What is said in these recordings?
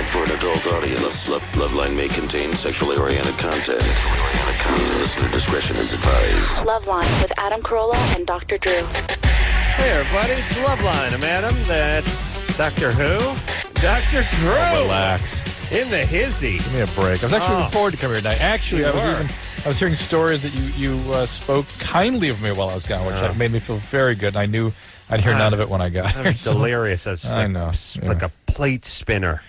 for an adult audience. Loveline may contain sexually oriented content. Listener discretion is advised. Loveline with Adam Carolla and Dr. Drew. Hey, everybody. It's Loveline. I'm Adam. That's Dr. Who? Dr. Drew. Oh, relax. In the hizzy. Give me a break. I was actually looking forward to coming here tonight. Actually, I was hearing stories that you spoke kindly of me while I was gone, which made me feel very good. And I knew I'd hear none of it when I got here. I was delirious. I was like a plate spinner.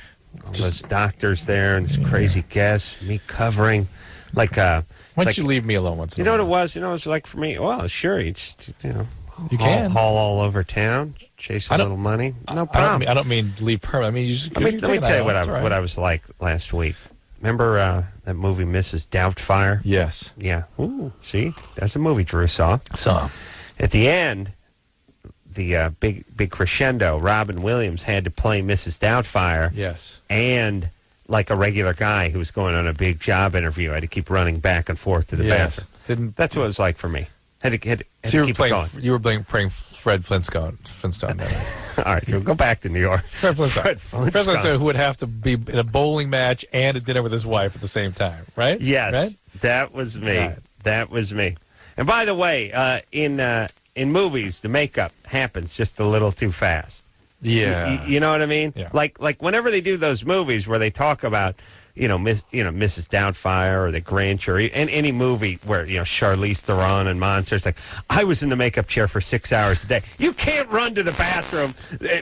Just doctors there and this crazy guests, me covering like why don't you leave me alone once in a while? You know what it was? You know, it was like for me, well, sure, you just, you can haul all over town, chase a little money. No problem. I don't mean leave permanent. I mean, you just let me tell you what I was like last week. Remember that movie Mrs. Doubtfire? Yes. Yeah. Ooh, see? That's a movie Drew saw. At the end, the big crescendo, Robin Williams had to play Mrs. Doubtfire. Yes. And like a regular guy who was going on a big job interview, I had to keep running back and forth to the bathroom. That's what it was like for me. Had to keep going. You were playing Fred Flintstone. All right, you'll go back to New York. Fred Flintstone, who would have to be in a bowling match and a dinner with his wife at the same time, right? Yes, right? That was me. Right. That was me. And by the way, in movies, the makeup happens just a little too fast. Yeah, you know what I mean. Yeah. Like whenever they do those movies where they talk about Mrs. Doubtfire or The Grinch or any movie where Charlize Theron and Monsters, like I was in the makeup chair for 6 hours a day. You can't run to the bathroom,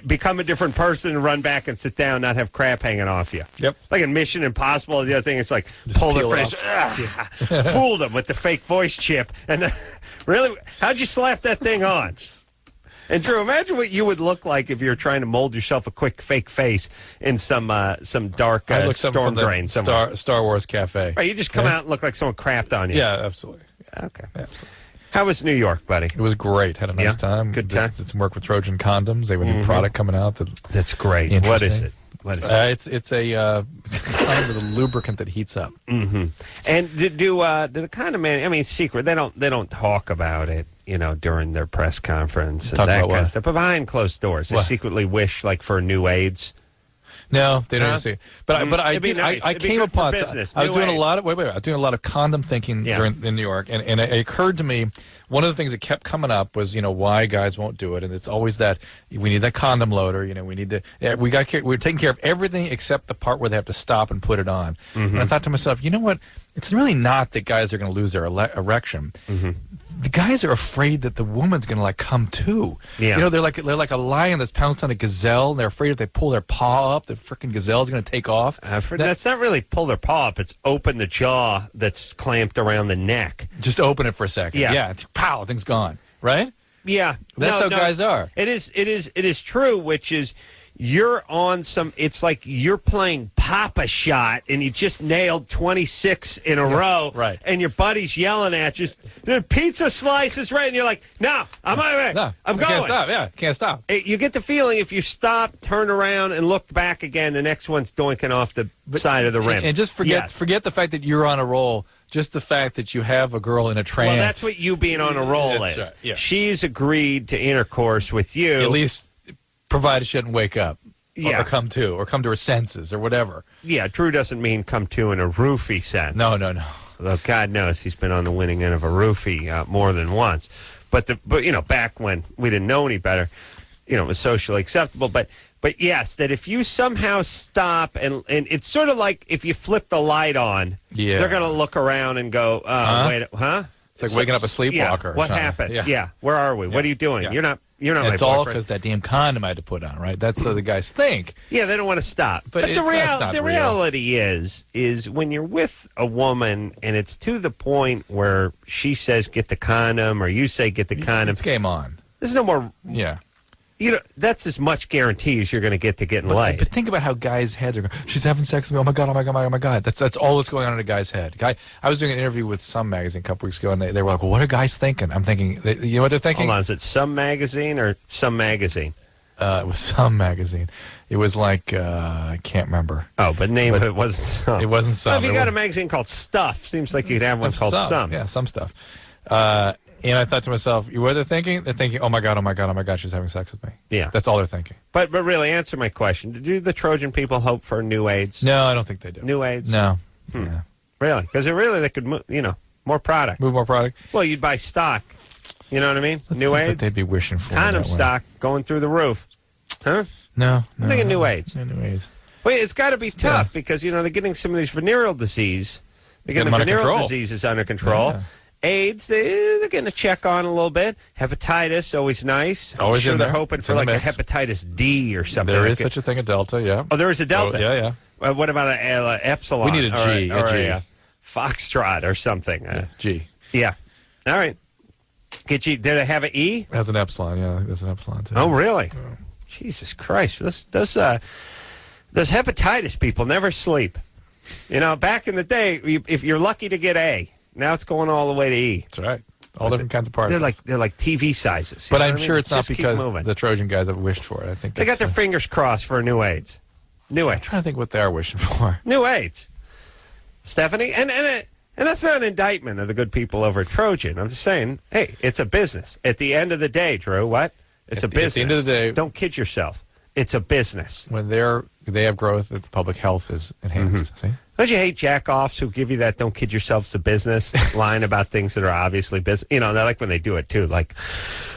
become a different person, and run back and sit down, not have crap hanging off you. Yep. Like in Mission Impossible, the other thing is like just pull their face, fooled them with the fake voice chip, and really, how'd you slap that thing on? And Drew, imagine what you would look like if you're trying to mold yourself a quick fake face in some dark storm drain somewhere. Star Wars cafe. Right, you just come out and look like someone crapped on you. Yeah, absolutely. Okay. Absolutely. How was New York, buddy? It was great. Had a nice time. Good time. Did some work with Trojan condoms. They have a new product coming out. That's great. What is it? It's a condom with a lubricant that heats up. Mm-hmm. And do the condom man? I mean, it's secret. They don't talk about it. During their press conference and that kind of stuff. But behind closed doors, they secretly wish for new AIDS. No, they don't see. But I came upon. I was doing a lot of I was doing a lot of condom thinking in New York, and it occurred to me. One of the things that kept coming up was, why guys won't do it, and it's always that we need that condom loader. We need to. We're taking care of everything except the part where they have to stop and put it on. Mm-hmm. And I thought to myself, you know what? It's really not that guys are going to lose their erection. Mm-hmm. The guys are afraid that the woman's going to come too. Yeah. They're like a lion that's pounced on a gazelle. And they're afraid if they pull their paw up, the freaking gazelle's going to take off. That's not really pull their paw up. It's open the jaw that's clamped around the neck. Just open it for a second. Yeah. Pow, thing's gone. Right? Yeah. That's how guys are. It is true, which is you're on it's like you're playing Papa Shot and you just nailed 26 in a row. Right. And your buddy's yelling at you, the pizza slice is right. And you're like, no, I'm going. Can't stop. Yeah, can't stop. You get the feeling if you stop, turn around, and look back again, the next one's doinking off the side of the rim. And just forget the fact that you're on a roll. Just the fact that you have a girl in a trance. Well, that's what you being on a roll is. Right. Yeah. She's agreed to intercourse with you. At least provided she doesn't wake up. Or come to her senses or whatever. Yeah, Drew doesn't mean come to in a roofie sense. No. Though God knows he's been on the winning end of a roofie more than once. But back when we didn't know any better, it was socially acceptable. But yes, that if you somehow stop and it's sort of like if you flip the light on, they're going to look around and go, wait, huh? It's like waking up a sleepwalker. What happened? Yeah. Where are we? What are you doing? Yeah. You're not my boyfriend. It's all because that damn condom I had to put on, right? That's so the guys think. Yeah, they don't want to stop. But the reality is when you're with a woman and it's to the point where she says get the condom or you say get the condom. It's game on. There's no more. Yeah. That's as much guarantee as you're going to get getting laid. But think about how guys' heads are going, she's having sex with me, oh my God. That's all that's going on in a guy's head. I was doing an interview with Some Magazine a couple weeks ago, and they were like, well, what are guys thinking? I'm thinking, you know what they're thinking? Hold on, is it Some Magazine or Some Magazine? It was Some Magazine. It was like, I can't remember. Oh, but it wasn't Some. It wasn't Some. Well, if you got a magazine called Stuff, seems like you'd have one called Some. Yeah, Some Stuff. And I thought to myself, what they're thinking? They're thinking, oh my God, she's having sex with me. Yeah. That's all they're thinking. But really, answer my question. Do the Trojan people hope for new AIDS? No, I don't think they do. New AIDS? No. Yeah. Really? Because they could, more product. Move more product? Well, you'd buy stock. You know what I mean? New AIDS? They'd be wishing for condom stock going through the roof. Huh? No. I'm thinking new AIDS. Yeah, new AIDS. Wait, it's got to be tough because, they're getting some of these venereal disease. They're getting the venereal diseases under control. Yeah. AIDS, they're getting a check on a little bit. Hepatitis, always nice. Always I'm sure they're hoping for like a hepatitis D or something. There is such a thing, a Delta, yeah. Oh, there is a Delta? Oh, yeah. What about an Epsilon? We need a G. Or a G. A Foxtrot or something. G. Yeah. All right. Did they have an E? It has an Epsilon, yeah. There's an Epsilon, too. Oh, really? Oh. Jesus Christ. Those hepatitis people never sleep. Back in the day, if you're lucky to get A, now it's going all the way to E. That's right. All different kinds of parts. They're like TV sizes. But I'm sure it's not because the Trojan guys have wished for it. I think they got their fingers crossed for a new AIDS. New AIDS. I'm trying to think what they are wishing for. New AIDS. Stephanie? And that's not an indictment of the good people over at Trojan. I'm just saying, hey, it's a business. At the end of the day, Drew, what? It's a business. At the end of the day. Don't kid yourself. It's a business. When they have growth, the public health is enhanced. See? Don't you hate jack-offs who give you that "don't kid yourself, it's a business" line about things that are obviously business? They like when they do it, too. Like,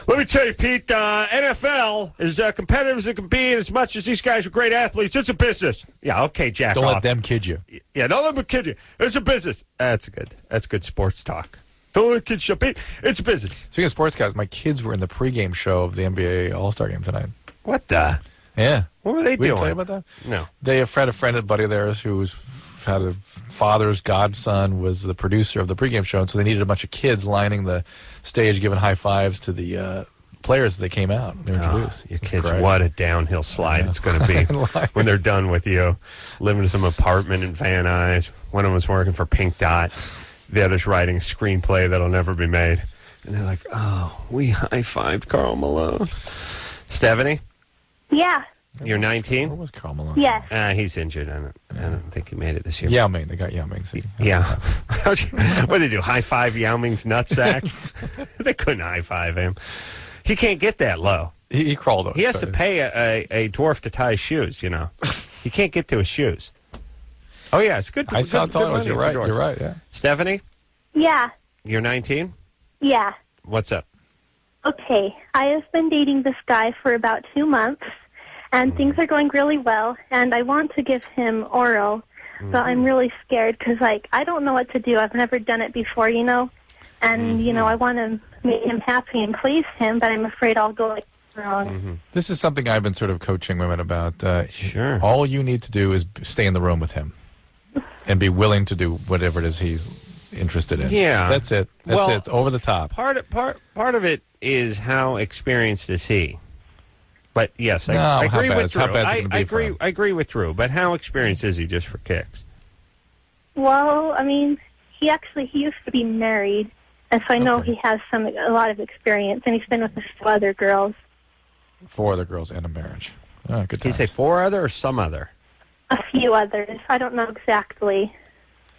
let me tell you, Pete, NFL is competitive as it can be, and as much as these guys are great athletes, it's a business. Yeah, okay, jack-off. Don't let them kid you. Yeah, don't let them kid you. It's a business. That's good sports talk. Don't let kids you, Pete. It's a business. Speaking of sports, guys, my kids were in the pregame show of the NBA All-Star game tonight. What the? Yeah. What were they doing? Did I tell you about that? No. They had a friend, a buddy of theirs, who had a father's godson, was the producer of the pregame show, and so they needed a bunch of kids lining the stage, giving high fives to the players as they came out. They were introduced. Your kids, what a downhill slide it's going to be when they're done with you. Living in some apartment in Van Nuys. One of them was working for Pink Dot. The other's writing a screenplay that'll never be made. And they're like, oh, we high-fived Karl Malone. Stephanie? Yeah. You're 19? Where was Karl Malone? Yes. He's injured. I don't think he made it this year. Yao Ming. They got Yao Ming. See? Yeah. What did they do? High-five Yao Ming's nutsacks? They couldn't high-five him. He can't get that low. He crawled over. He has to pay a dwarf to tie his shoes, He can't get to his shoes. Oh, yeah. It's good. I thought it was. You're right, yeah. Stephanie? Yeah. You're 19? Yeah. What's up? Okay. I have been dating this guy for about 2 months, and things are going really well, and I want to give him oral, but I'm really scared because, I don't know what to do. I've never done it before, and, I want to make him happy and please him, but I'm afraid I'll go wrong. This is something I've been sort of coaching women about. Sure. All you need to do is stay in the room with him and be willing to do whatever it is he's interested in. Yeah. That's it. That's it. It's over the top. Part of it is how experienced is he? But yes, I agree with Drew. I agree with Drew. But how experienced is he just for kicks? Well, I mean, he used to be married, and so I know he has a lot of experience, and he's been with a few other girls. 4 other girls and a marriage. Oh, good times. Did you say 4 other or some other? A few others. I don't know exactly.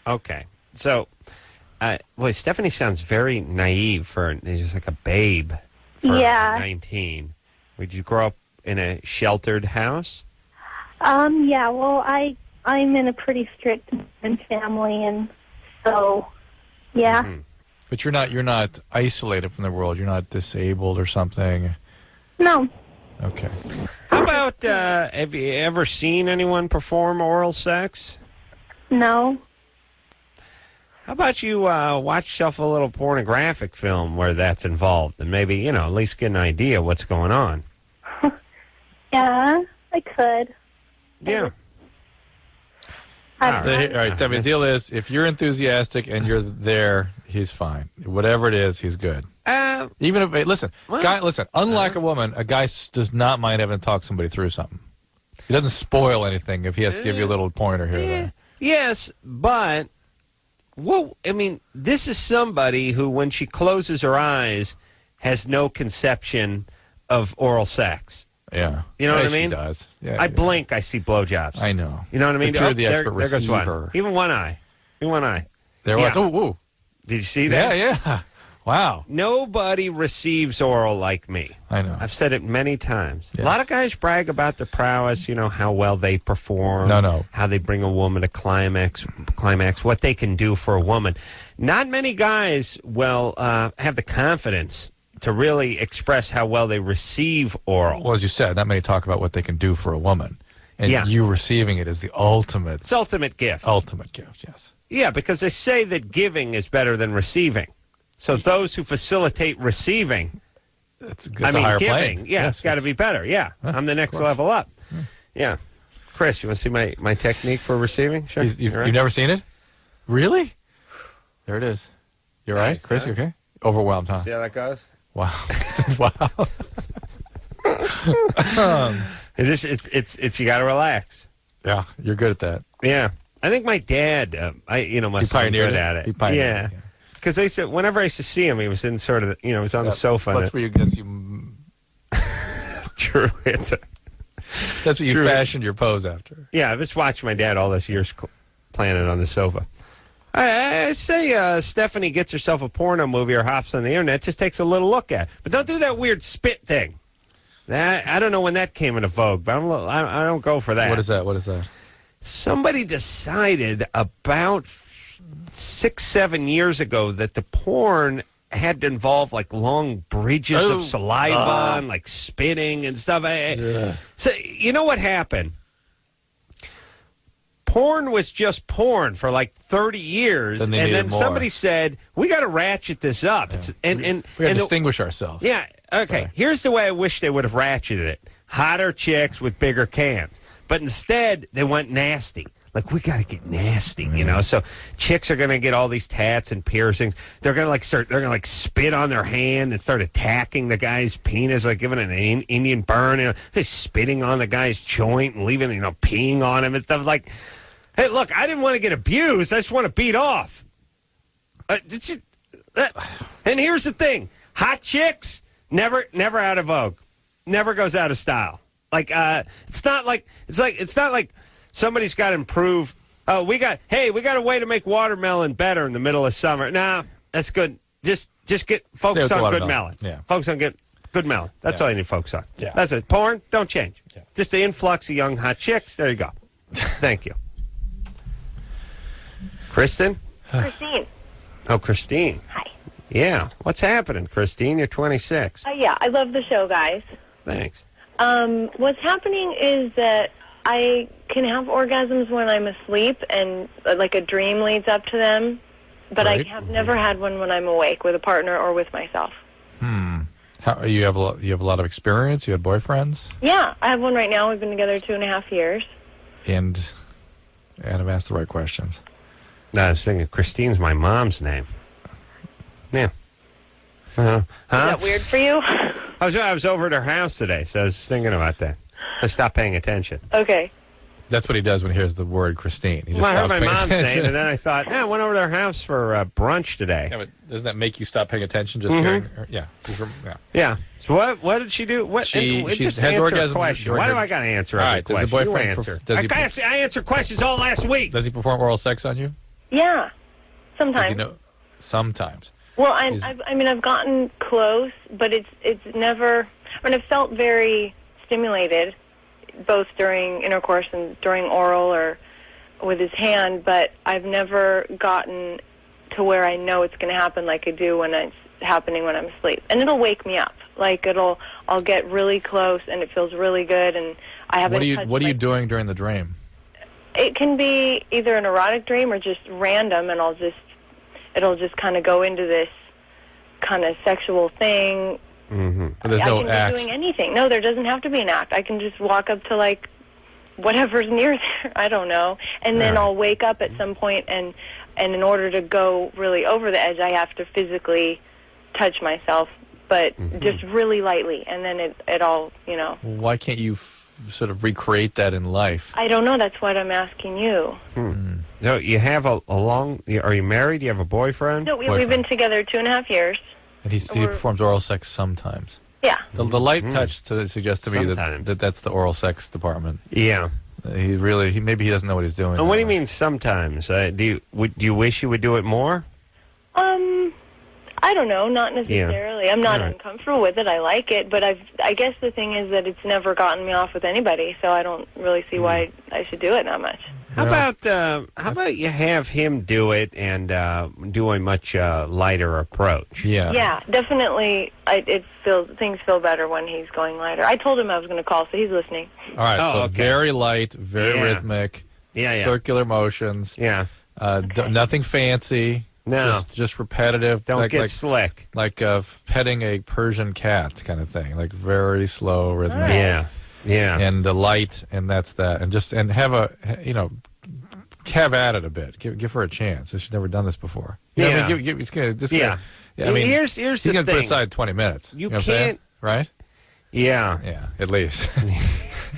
Okay. So, boy, Stephanie sounds very naive just like a babe for 19. Would you grow up in a sheltered house? Yeah, well, I'm in a pretty strict family, and so, yeah. Mm-hmm. But you're not isolated from the world. You're not disabled or something. No. Okay. How about, have you ever seen anyone perform oral sex? No. How about you watch yourself a little pornographic film where that's involved and maybe, at least get an idea of what's going on? Yeah, I could. Yeah. All right, Debbie, the deal is, if you're enthusiastic and you're there, he's fine. Whatever it is, he's good. Even if, listen, unlike a woman, a guy does not mind having to talk somebody through something. He doesn't spoil anything if he has to give you a little pointer here or there. Yes, but, this is somebody who, when she closes her eyes, has no conception of oral sex. Yeah. You know what I mean? She does. Yeah, I blink, I see blowjobs. I know. You know what I mean? But you're the expert there goes receiver. one. Even one eye. There was. Ooh. Did you see that? Yeah. Wow. Nobody receives oral like me. I know. I've said it many times. Yes. A lot of guys brag about their prowess, how well they perform. No. How they bring a woman to climax, what they can do for a woman. Not many guys will have the confidence to really express how well they receive oral. Well, as you said, not many talk about what they can do for a woman. And you receiving it is the ultimate. It's ultimate gift. Ultimate gift, yes. Yeah, because they say that giving is better than receiving. So those who facilitate receiving, it's a higher giving, plane. Yes, it's got to be better. Yeah, I'm the next level up. Yeah. Chris, you want to see my technique for receiving? Sure. You've never seen it? Really? There it is. You're right, Chris. You okay? Overwhelmed, huh? See how that goes? Wow. Wow. It's you got to relax. Yeah, you're good at that. Yeah, I think my dad, must have been good at it. He pioneered it. Because they said whenever I used to see him, he was in sort of, he was on the sofa. That's where you guess you. True. That's what you fashioned your pose after. Yeah, I've just watched my dad all those years planning on the sofa. I say Stephanie gets herself a porno movie or hops on the internet, just takes a little look at it. But don't do that weird spit thing. I don't know when that came into vogue, but I don't go for that. What is that? Somebody decided about 6-7 years ago that the porn had to involve like long bridges of saliva and like spitting and stuff. So you know what happened? Porn was just porn for like 30 years, and then somebody said, we got to ratchet this up. Yeah. We got to distinguish ourselves. Yeah, okay. Sorry. Here's the way I wish they would have ratcheted it. Hotter chicks with bigger cans. But instead, they went nasty. Like, we got to get nasty, So chicks are going to get all these tats and piercings. They're going to spit on their hand and start attacking the guy's penis, like giving an Indian burn, just spitting on the guy's joint and leaving, peeing on him and stuff like. Hey, look, I didn't want to get abused. I just want to beat off. And here's the thing: hot chicks never out of vogue, never goes out of style. Like it's not like somebody's got to improve. Oh, we got a way to make watermelon better in the middle of summer. Nah, that's good. Just focus on good melon. Yeah. Focus on good melon. That's all you need to focus on. Yeah. That's it. Porn, don't change. Yeah. Just the influx of young hot chicks. There you go. Thank you. Kristen? Christine. Oh, Christine. Hi. Yeah. What's happening, Christine? You're 26. Yeah, I love the show, guys. Thanks. What's happening is that I can have orgasms when I'm asleep and like a dream leads up to them, but right. I have never had one when I'm awake with a partner or with myself. How you have a lot of experience? You had boyfriends? Yeah, I have one right now. We've been together 2.5 years. And I've asked the right questions. No, I was thinking Christine's my mom's name. Yeah. Huh? Is that weird for you? I was over at her house today, so I was thinking about that. I stopped paying attention. Okay. That's what he does when he hears the word Christine. He just I heard my mom's attention. name, and then I thought, I went over to her house for brunch today. Yeah, but doesn't that make you stop paying attention just hearing her? Yeah. Yeah. So what did she do? She just has answer orgasms. a question. Why do I got to answer every question? Does the boyfriend you answer. I answered questions all last week. Does he perform oral sex on you? Yeah. Sometimes. Sometimes. Well, I've gotten close, but it's never. I've felt very stimulated, both during intercourse and during oral or with his hand, but I've never gotten to where I know it's going to happen like I do when it's happening when I'm asleep. And it'll wake me up. Like I'll get really close and it feels really good, and I haven't. What are you doing during the dream? It can be either an erotic dream or just random, and it'll just kind of go into this kind of sexual thing. Mm-hmm. There's no act. I can be doing anything. No, there doesn't have to be an act. I can just walk up to like whatever's near there. I don't know, and then I'll wake up at some point, and in order to go really over the edge, I have to physically touch myself, but just really lightly, and then it all, Why can't you sort of recreate that in life? I don't know. That's what I'm asking you. So you have a long... Are you married? Do you have a boyfriend? No, we've been together 2.5 years. And he performs oral sex sometimes. Yeah. The light touch suggests to me that that's the oral sex department. Yeah. Maybe he doesn't know what he's doing. And what do you mean sometimes? Do you wish you would do it more? I don't know, not necessarily. Yeah. I'm not uncomfortable with it. I like it, but I guess the thing is that it's never gotten me off with anybody, so I don't really see why I should do it that much. How about you have him do it and do a much lighter approach? Yeah, definitely. Things feel better when he's going lighter. I told him I was going to call, so he's listening. All right, very light, very rhythmic, circular motions. Yeah, nothing fancy. No, just repetitive. Don't get slick. Like petting a Persian cat kind of thing. Like very slow, rhythmic. Right. Yeah, and light, and that's that. And have have at it a bit. Give her a chance. She's never done this before. I mean, he's gonna put aside 20 minutes. You know what can't, I'm saying? Right? Yeah, at least.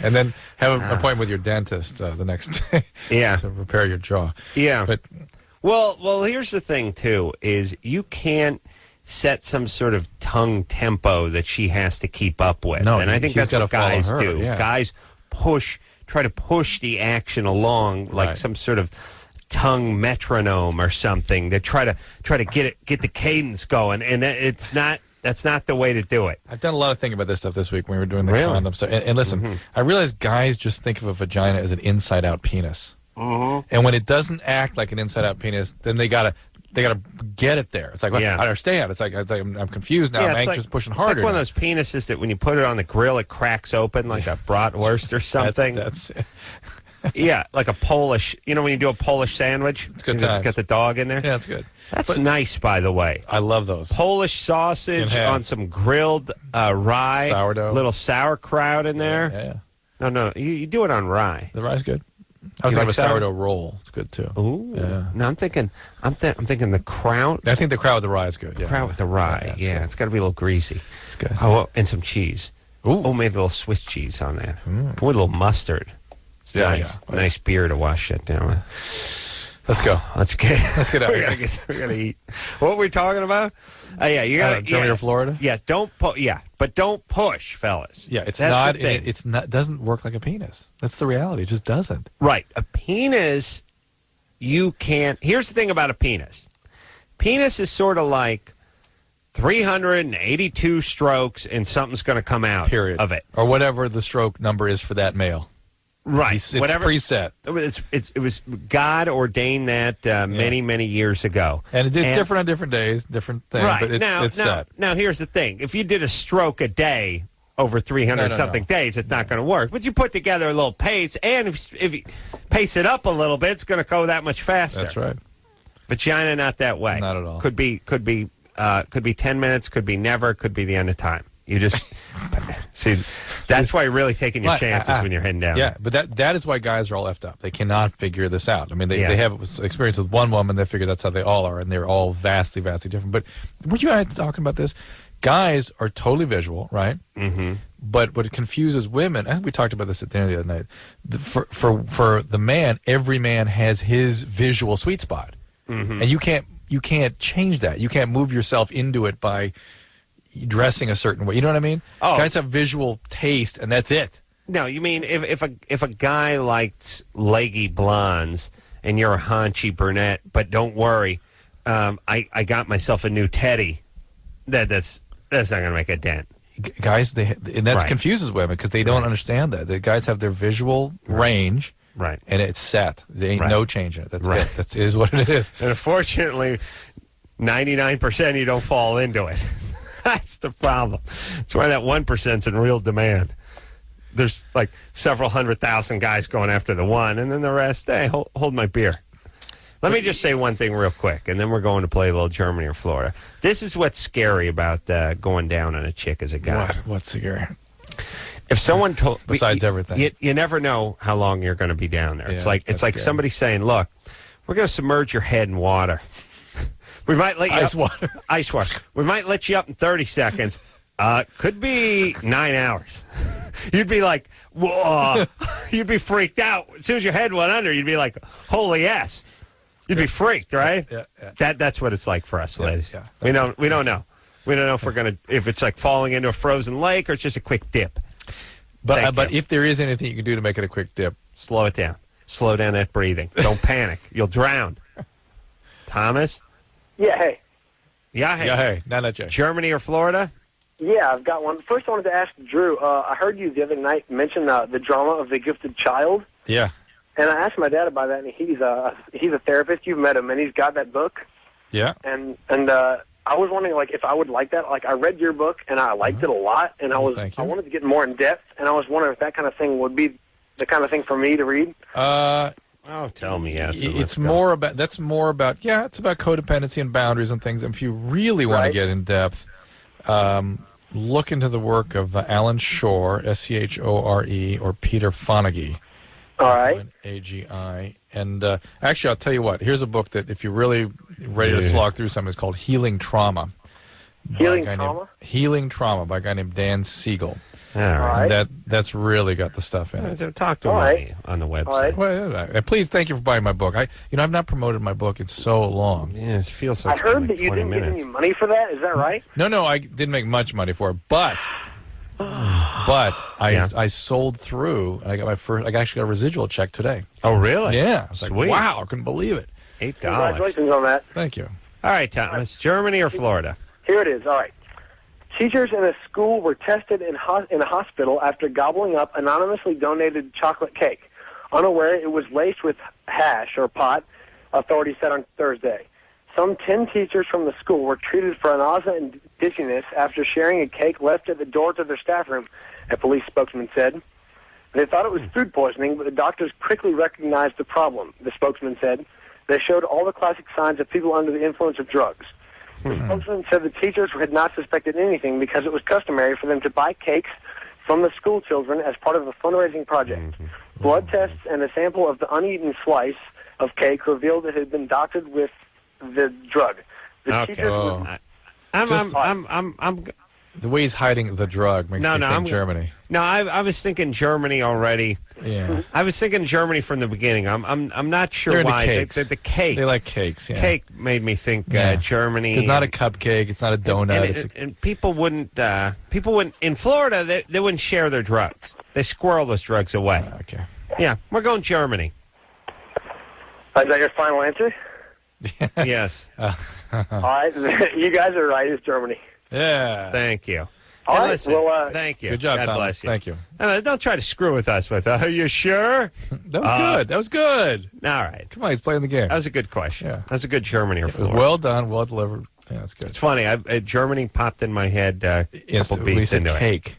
And then have an appointment with your dentist the next day. To repair your jaw. Yeah, but. Well, here's the thing, too, is you can't set some sort of tongue tempo that she has to keep up with. No, and I think that's what guys do. Yeah. Guys try to push the action along like some sort of tongue metronome or something. They try to get the cadence going, and that's not the way to do it. I've done a lot of thinking about this stuff this week when we were doing the condom stuff. And listen, I realized guys just think of a vagina as an inside-out penis. Mm-hmm. And when it doesn't act like an inside-out penis, then they gotta get it there. It's like, well, I understand. It's like I'm confused now. I'm anxious, pushing harder. It's like one of those penises that when you put it on the grill, it cracks open like a bratwurst or something. That's yeah, like a Polish. You know when you do a Polish sandwich, it's good times. Get the dog in there. Yeah, that's good. That's nice, by the way. I love those Polish sausage on some grilled rye, sourdough, little sauerkraut in there. Yeah. No, you do it on rye. The rye's good. I was thinking of a sourdough roll. It's good too. Ooh. Yeah. No, I'm thinking the kraut. I think the kraut with the rye is good. Yeah. Kraut with the rye. Yeah, it's got to be a little greasy. It's good. Oh, and some cheese. Ooh. Oh, maybe a little Swiss cheese on that. With a little mustard. It's nice. Yeah. Nice beer to wash that down with. Let's go. Let's get out. we gotta eat. What were we talking about? You got Germany or Florida? Yeah, but don't push, fellas. Yeah, it's not doesn't work like a penis. That's the reality. It just doesn't. Right. A penis, you can't. Here's the thing about a penis. Penis is sort of like 382 strokes and something's going to come out of it. Or whatever the stroke number is for that male. Right. It's preset. It was God ordained that many years ago. And it's different on different days, different things, right. but it's set. Now, here's the thing. If you did a stroke a day over 300-something days, it's not going to work. But you put together a little pace, and if you pace it up a little bit, it's going to go that much faster. That's right. Vagina, not that way. Not at all. Could be 10 minutes, could be never, could be the end of time. You just see. That's why you're really taking your chances when you're heading down. Yeah, but that is why guys are all effed up. They cannot figure this out. I mean, they have experience with one woman. They figure that's how they all are, and they're all vastly different. But weren't you and I talking about this? Guys are totally visual, right? Mm-hmm. But what confuses women, and we talked about this at dinner the other night. For the man, every man has his visual sweet spot, and you can't change that. You can't move yourself into it by dressing a certain way. You know what I mean? Oh. Guys have visual taste, and that's it. No, you mean if a guy likes leggy blondes and you're a haunchy brunette, but don't worry, I got myself a new teddy. That's not going to make a dent. Guys, and that confuses women because they don't understand that. The guys have their visual range, right, and it's set. There ain't no change in it. That's it. That is what it is. And unfortunately, 99% you don't fall into it. That's the problem. That's why that 1%'s in real demand. There's like several 100,000 guys going after the one, and then the rest, hey, hold my beer. Let me just say one thing real quick, and then we're going to play a little Germany or Florida. This is what's scary about going down on a chick as a guy. What's scary? If someone told... Besides everything. You never know how long you're going to be down there. Yeah, it's like somebody saying, look, we're going to submerge your head in water. We might let you ice water. We might let you up in 30 seconds. Could be 9 hours. You'd be like, whoa. You'd be freaked out. As soon as your head went under, you'd be like, holy yes. You'd be freaked, right? Yeah. That's what it's like for us, ladies. Yeah. We don't know. We don't know if it's like falling into a frozen lake or it's just a quick dip. But if there is anything you can do to make it a quick dip, slow it down. Slow down that breathing. Don't panic. You'll drown. Thomas? Yeah, hey. Yeah, hey. Not Jay. Germany or Florida? Yeah, I've got one. First, I wanted to ask Drew. I heard you the other night mention the drama of the gifted child. Yeah. And I asked my dad about that, and he's a therapist. You've met him, and he's got that book. Yeah. And I was wondering, like, if I would like that. Like, I read your book, and I liked it a lot, and I wanted to get more in depth, and I was wondering if that kind of thing would be the kind of thing for me to read. Tell me, yes. It's more about it's about codependency and boundaries and things. And if you really want to get in depth, look into the work of Alan Shore, Schore, or Peter Fonagy. All right. AGI. And actually, I'll tell you what. Here's a book that if you're really ready to slog through something, it's called Healing Trauma. Healing Trauma? Healing Trauma by a guy named Dan Siegel. All right. That's really got the stuff in it. Talk to me on the website. Right. Well, please, thank you for buying my book. I've not promoted my book in so long. Yeah, it feels so. I heard that you didn't get any money for that. Is that right? No, I didn't make much money for it, but I sold through. And I got my first. I actually got a residual check today. Oh, really? Yeah. I was Sweet. like, wow, I couldn't believe it. $8. Congratulations on that. Thank you. All right, Thomas. Germany or Florida? Here it is. All right. Teachers in a school were tested in a hospital after gobbling up anonymously donated chocolate cake. Unaware it was laced with hash or pot, authorities said on Thursday. Some 10 teachers from the school were treated for nausea and dizziness after sharing a cake left at the door to their staff room, a police spokesman said. They thought it was food poisoning, but the doctors quickly recognized the problem, the spokesman said. They showed all the classic signs of people under the influence of drugs. The spokesman said the teachers had not suspected anything because it was customary for them to buy cakes from the school children as part of a fundraising project. Blood tests and a sample of the uneaten slice of cake revealed it had been doctored with the drug. The teachers the way he's hiding the drug makes me think Germany. No, I was thinking Germany already. Yeah, I was thinking Germany from the beginning. I'm not sure They're why. The cake. They like cakes. Yeah. Cake made me think Germany. It's not a cupcake. It's not a donut. And people wouldn't. In Florida. They wouldn't share their drugs. They squirrel those drugs away. Okay. Yeah, we're going Germany. Is that your final answer? Yes. All right. You guys are right. It's Germany. Yeah. Thank you. All right. Listen, well, thank you. Good job, God Thomas. bless you. Thank you. Don't try to screw with us with, are you sure? That was good. That was good. All right. Come on, he's playing the game. That was a good question. Yeah. That's a good Germany or Florida. Well done. Well delivered. Yeah, that's good. It's funny. Germany popped in my head a couple beats into cake.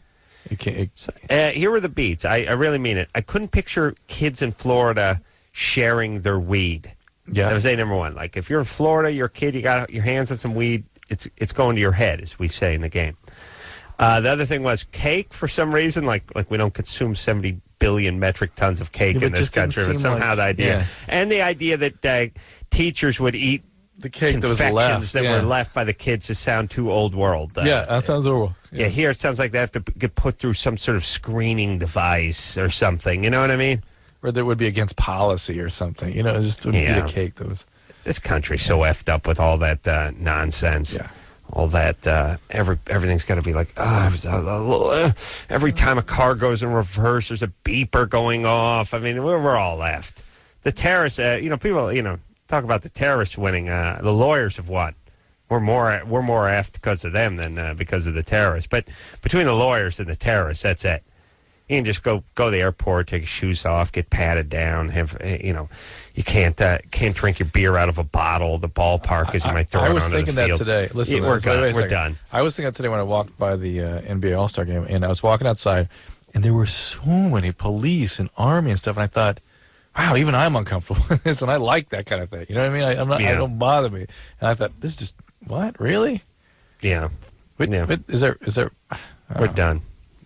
Here were the beats. I really mean it. I couldn't picture kids in Florida sharing their weed. Yeah. That was number one. Like, if you're in Florida, you're a kid, you got your hands on some weed, it's going to your head, as we say in the game. The other thing was cake, for some reason. Like we don't consume 70 billion metric tons of cake in this country. But somehow the idea. Yeah. And the idea that teachers would eat the cake that was left, were left by the kids to sound too old world. That sounds horrible. Yeah, here it sounds like they have to get put through some sort of screening device or something. You know what I mean? Or that would be against policy or something. You know, just wouldn't eat a cake that was... This country's so effed up with all that nonsense. Yeah. All that, everything's got to be like, every time a car goes in reverse, there's a beeper going off. I mean, we're all effed. The terrorists, people, talk about the terrorists winning. The lawyers have won. We're more effed because of them than because of the terrorists. But between the lawyers and the terrorists, that's it. You can just go to the airport, take your shoes off, get patted down. You can't drink your beer out of a bottle. The ballpark, as you might throw it onto the field. I was thinking that today. Listen, we're done. I was thinking that today when I walked by the NBA All-Star game, and I was walking outside, and there were so many police and army and stuff, and I thought, wow, even I'm uncomfortable with this, and I like that kind of thing. You know what I mean? It don't bother me. And I thought, this is just, what, really? Yeah. But is there? We're done.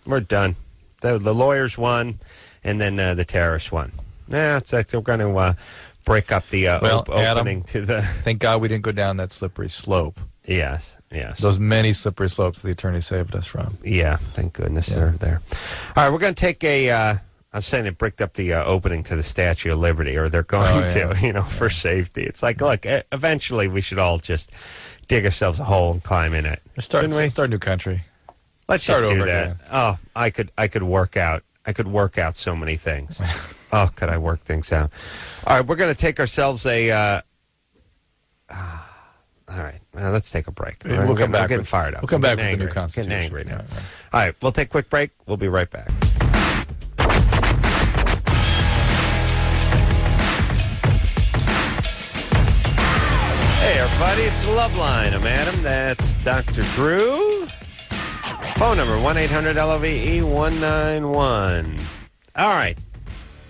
We're done. The lawyers won, and then the terrorists won. It's like they're going to break up the opening Adam, to the... Thank God we didn't go down that slippery slope. Yes. Those many slippery slopes the attorney saved us from. Yeah, thank goodness they're there. All right, we're going to take I'm saying they bricked up the opening to the Statue of Liberty, or they're going to, for safety. It's like, look, eventually we should all just dig ourselves a hole and climb in it. Start a new country. Let's start just do over that. Again. Oh, I could work out. I could work out so many things. Oh, could I work things out? All right, we're going to take ourselves a All right. Let's take a break. We'll come back. We're getting fired up. We'll come back with the angry. new Constitution. Getting angry now. Right. All right. We'll take a quick break. We'll be right back. Hey, everybody. It's Loveline. I'm Adam. That's Dr. Drew. Phone number 1-800-LOVE-191. All right.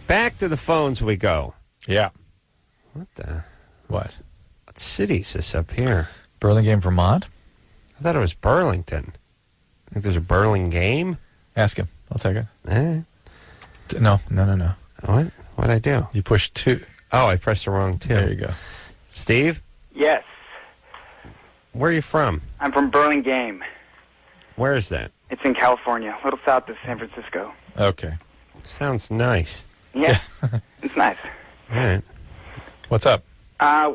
Back to the phones we go. Yeah. What city is this up here? Burlingame, Vermont? I thought it was Burlington. I think there's a Burlingame. Ask him. I'll take it. Eh? No. What? What'd I do? You pushed 2. Oh, I pressed the wrong 2. There you go. Steve? Yes. Where are you from? I'm from Burlingame. Where is that? It's in California, a little south of San Francisco. Okay. Sounds nice. Yeah, it's nice. All right. What's up? I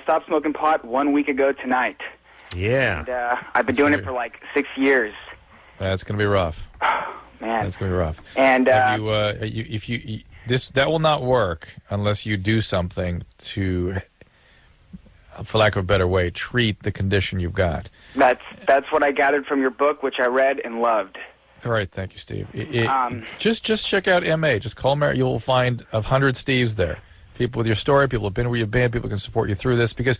stopped smoking pot 1 week ago tonight. Yeah. And, I've been doing it for like 6 years. That's going to be rough. Man. That's going to be rough. And that will not work unless you do something to, for lack of a better way, treat the condition you've got. That's what I gathered from your book, which I read and loved. All right, thank you, Steve. Just check out MA. Just call Mary. You'll find 100 Steves there. People with your story, people who've been where you've been, people can support you through this. Because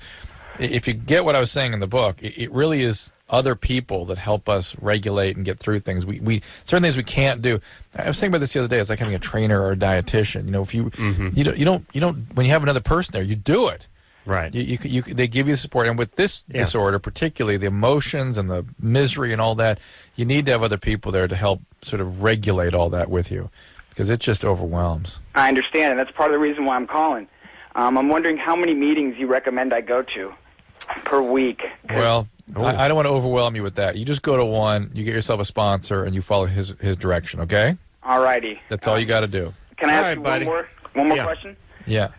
if you get what I was saying in the book, it really is other people that help us regulate and get through things. We certain things we can't do. I was thinking about this the other day. It's like having a trainer or a dietitian. If you you don't when you have another person there, you do it. Right. They give you support, and with this disorder, particularly the emotions and the misery and all that, you need to have other people there to help sort of regulate all that with you, because it just overwhelms. I understand, and that's part of the reason why I'm calling. I'm wondering how many meetings you recommend I go to per week. Well, I don't want to overwhelm you with that. You just go to one, you get yourself a sponsor, and you follow his direction, okay? All righty. That's all you got to do. Can I ask you one more question? Yeah.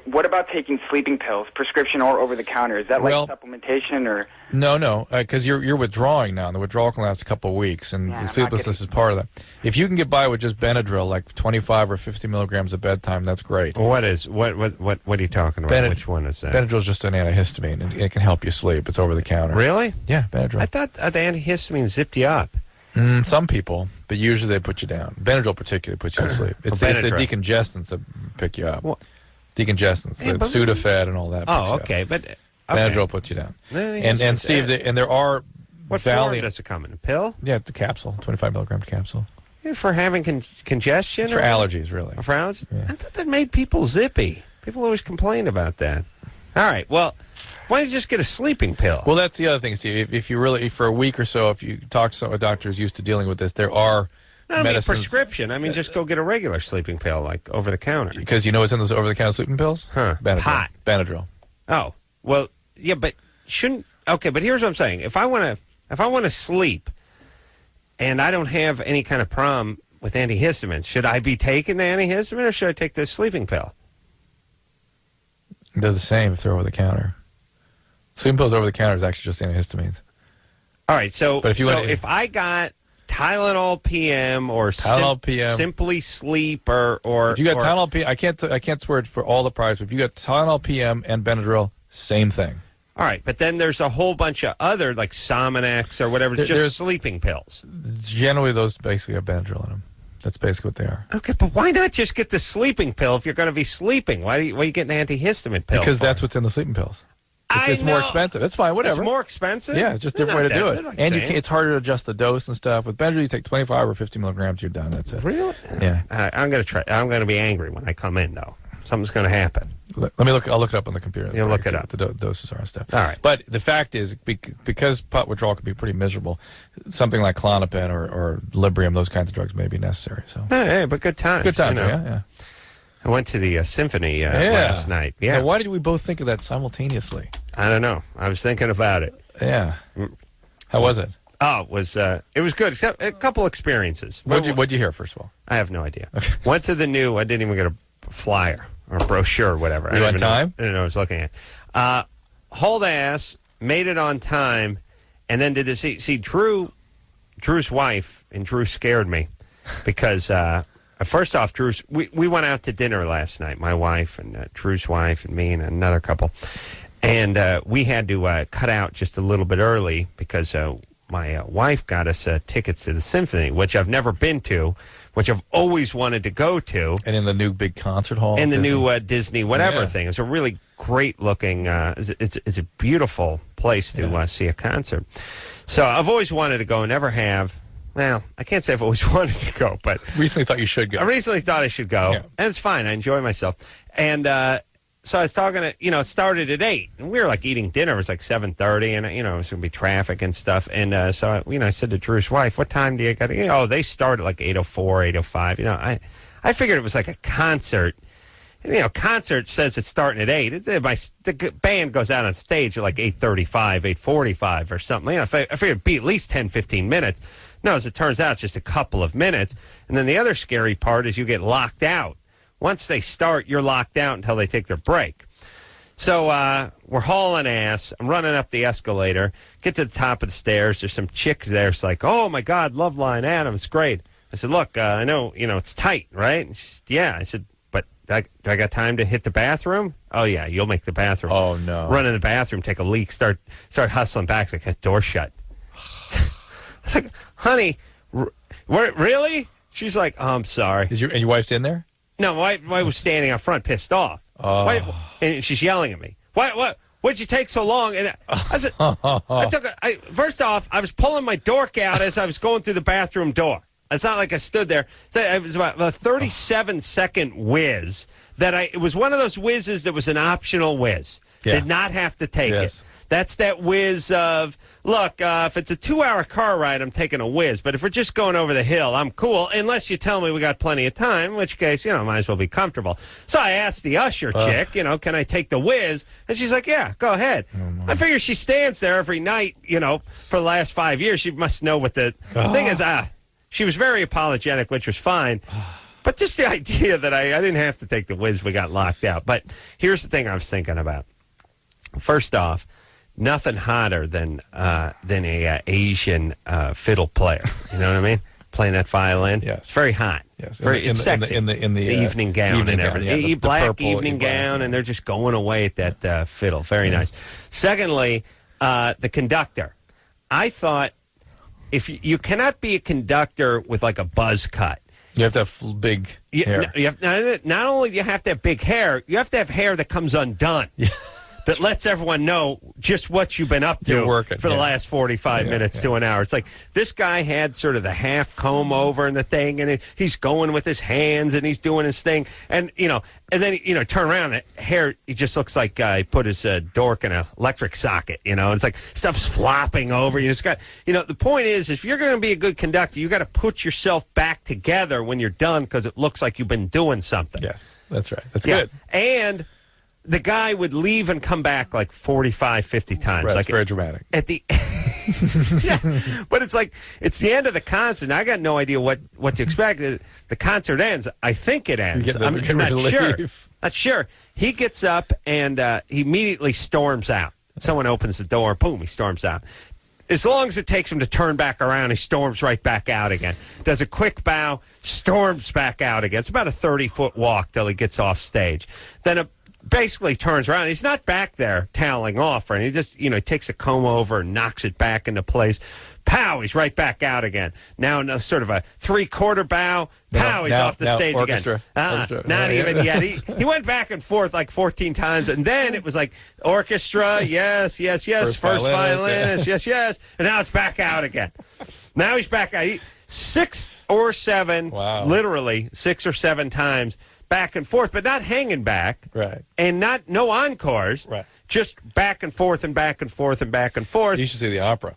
What about taking sleeping pills, prescription or over-the-counter? Is that like supplementation or? No, because you're withdrawing now, and the withdrawal can last a couple of weeks, and the sleeplessness is part of that. If you can get by with just Benadryl, like 25 or 50 milligrams at bedtime, that's great. What are you talking about? Which one is that? Benadryl is just an antihistamine, and it can help you sleep. It's over-the-counter. Really? Yeah, Benadryl. I thought the antihistamine zipped you up. Some people, but usually they put you down. Benadryl particularly puts you to sleep. It's the decongestants that pick you up. Decongestants, the Sudafed and all that. Okay, but Benadryl puts you down. And Steve, there are what form does it come in? A pill? Yeah, the capsule, 25 milligram capsule. For having congestion? It's for allergies, really. For allergies? Yeah. I thought that made people zippy. People always complain about that. All right, well, why don't you just get a sleeping pill? Well, that's the other thing, Steve. If you really, for a week or so, if you talk to a doctor who's used to dealing with this, there are medicines. Prescription. I mean, just go get a regular sleeping pill, like over the counter. Because you know what's in those over the counter sleeping pills? Benadryl. Hot. Benadryl. Oh, well, yeah, but shouldn't. Okay, but here's what I'm saying. If I want to sleep, and I don't have any kind of problem with antihistamines, should I be taking the antihistamine or should I take the sleeping pill? They're the same if they're over the counter. Sleeping pills over the counter is actually just antihistamines. All right, so if I got Tylenol PM or Tylenol PM, Simply Sleep or if you got Tylenol PM, I can't swear it for all the price. But if you got Tylenol PM and Benadryl, same thing. All right, but then there's a whole bunch of other like Sominex or whatever, just sleeping pills. Generally, those basically have Benadryl in them. That's basically what they are. Okay, but why not just get the sleeping pill if you're going to be sleeping? Why are you getting an antihistamine pill? Because that's what's in the sleeping pills. It's more expensive. It's fine, whatever. It's more expensive? Yeah, it's just a different way to do it. And it's harder to adjust the dose and stuff. With Benadryl, you take 25 or 50 milligrams, you're done. That's it. Really? Yeah. I'm going to try. I'm going to be angry when I come in, though. Something's going to happen. Let me look. I'll look it up on the computer. You'll look it up. The doses are and stuff. All right. But the fact is, because pot withdrawal can be pretty miserable, something like Klonopin or Librium, those kinds of drugs may be necessary. So. Hey, but good times. Good times, yeah. I went to the symphony last night. Yeah. Now, why did we both think of that simultaneously? I don't know. I was thinking about it. Yeah. How was it? Oh, it was good. Except a couple experiences. What'd you hear, first of all? I have no idea. Okay. Went to the new. I didn't even get a flyer or brochure or whatever. You on time? I didn't know I was looking at. Hauled ass, made it on time, and then did this. See, Drew's wife, and Drew scared me because first off, we went out to dinner last night. My wife and Drew's wife and me and another couple, And we had to cut out just a little bit early because my wife got us tickets to the symphony, which I've never been to, which I've always wanted to go to. And in the new big concert hall? In the new Disney whatever thing. It's a really great-looking, it's a beautiful place to see a concert. So I've always wanted to go, never have. Well, I can't say I've always wanted to go, but... Recently thought you should go. I recently thought I should go, and it's fine. I enjoy myself. And so I was talking to, it started at 8, and we were, like, eating dinner. It was, like, 7:30, and, it was going to be traffic and stuff. And so, I said to Drew's wife, what time do you got to... Oh, they start at, like, 8:04, 8:05. I figured it was, like, a concert. Concert says it's starting at 8. The band goes out on stage at, like, 8:35, 8:45 or something. I figured it'd be at least 10, 15 minutes. No, as it turns out, it's just a couple of minutes. And then the other scary part is you get locked out. Once they start, you're locked out until they take their break. So we're hauling ass. I'm running up the escalator. Get to the top of the stairs. There's some chicks there. It's like, oh, my God, Loveline Adams, great. I said, look, I know, it's tight, right? And she said, yeah. I said, but do I got time to hit the bathroom? Oh, yeah, you'll make the bathroom. Oh, no. Run in the bathroom, take a leak, start hustling back. It's like, that door shut. I was like, honey, really? She's like, oh, I'm sorry. And your wife's in there? No, my wife was standing up front, pissed off. Oh. And she's yelling at me. What'd you take so long? And I said, first off, I was pulling my dork out as I was going through the bathroom door. It's not like I stood there. It was about a 37-second whiz it was one of those whizzes that was an optional whiz. Yeah. Did not have to take it. That's that whiz of, look, if it's a 2-hour car ride, I'm taking a whiz. But if we're just going over the hill, I'm cool, unless you tell me we got plenty of time, in which case, might as well be comfortable. So I asked the usher chick, can I take the whiz? And she's like, yeah, go ahead. I figure she stands there every night, for the last 5 years. She must know what the thing is. She was very apologetic, which was fine. But just the idea that I didn't have to take the whiz, we got locked out. But here's the thing I was thinking about. First off, nothing hotter than a Asian fiddle player. You know what I mean? Playing that violin. Yes. It's very hot. Yes. It's sexy. In the evening gown and everything. The black purple, evening gown, and they're just going away at that fiddle. Very nice. Secondly, the conductor. I thought if you cannot be a conductor with like a buzz cut. You have to have big hair. Not only do you have to have big hair, you have to have hair that comes undone. That lets everyone know just what you've been up to for the last 45 minutes to an hour. It's like this guy had sort of the half comb over and the thing, and he's going with his hands and he's doing his thing. And, and then, turn around, the hair, he just looks like he put his dork in an electric socket, It's like stuff's flopping over. You just got, the point is, if you're going to be a good conductor, you got to put yourself back together when you're done because it looks like you've been doing something. Yes, that's right. That's good. And the guy would leave and come back like 45, 50 times. Right, like it's very dramatic. At the but it's like it's the end of the concert. And I got no idea what to expect. The concert ends. I think it ends. I'm not sure. Not sure. He gets up and he immediately storms out. Someone opens the door. Boom, he storms out. As long as it takes him to turn back around, he storms right back out again. Does a quick bow, storms back out again. It's about a 30-foot walk till he gets off stage. Then basically turns around. He's not back there toweling off, and he just, he takes a comb over and knocks it back into place. Pow, he's right back out again. Now sort of a 3/4 bow. Pow, he's off the stage orchestra. Again. Not even yet. He went back and forth like 14 times, and then it was like orchestra, yes. First violinist, yes. And now it's back out again. Now he's back out. 6 or 7, literally 6 or 7 times. Back and forth, but not hanging back, right? And no encores, right? Just back and forth and back and forth and back and forth. You should see the opera.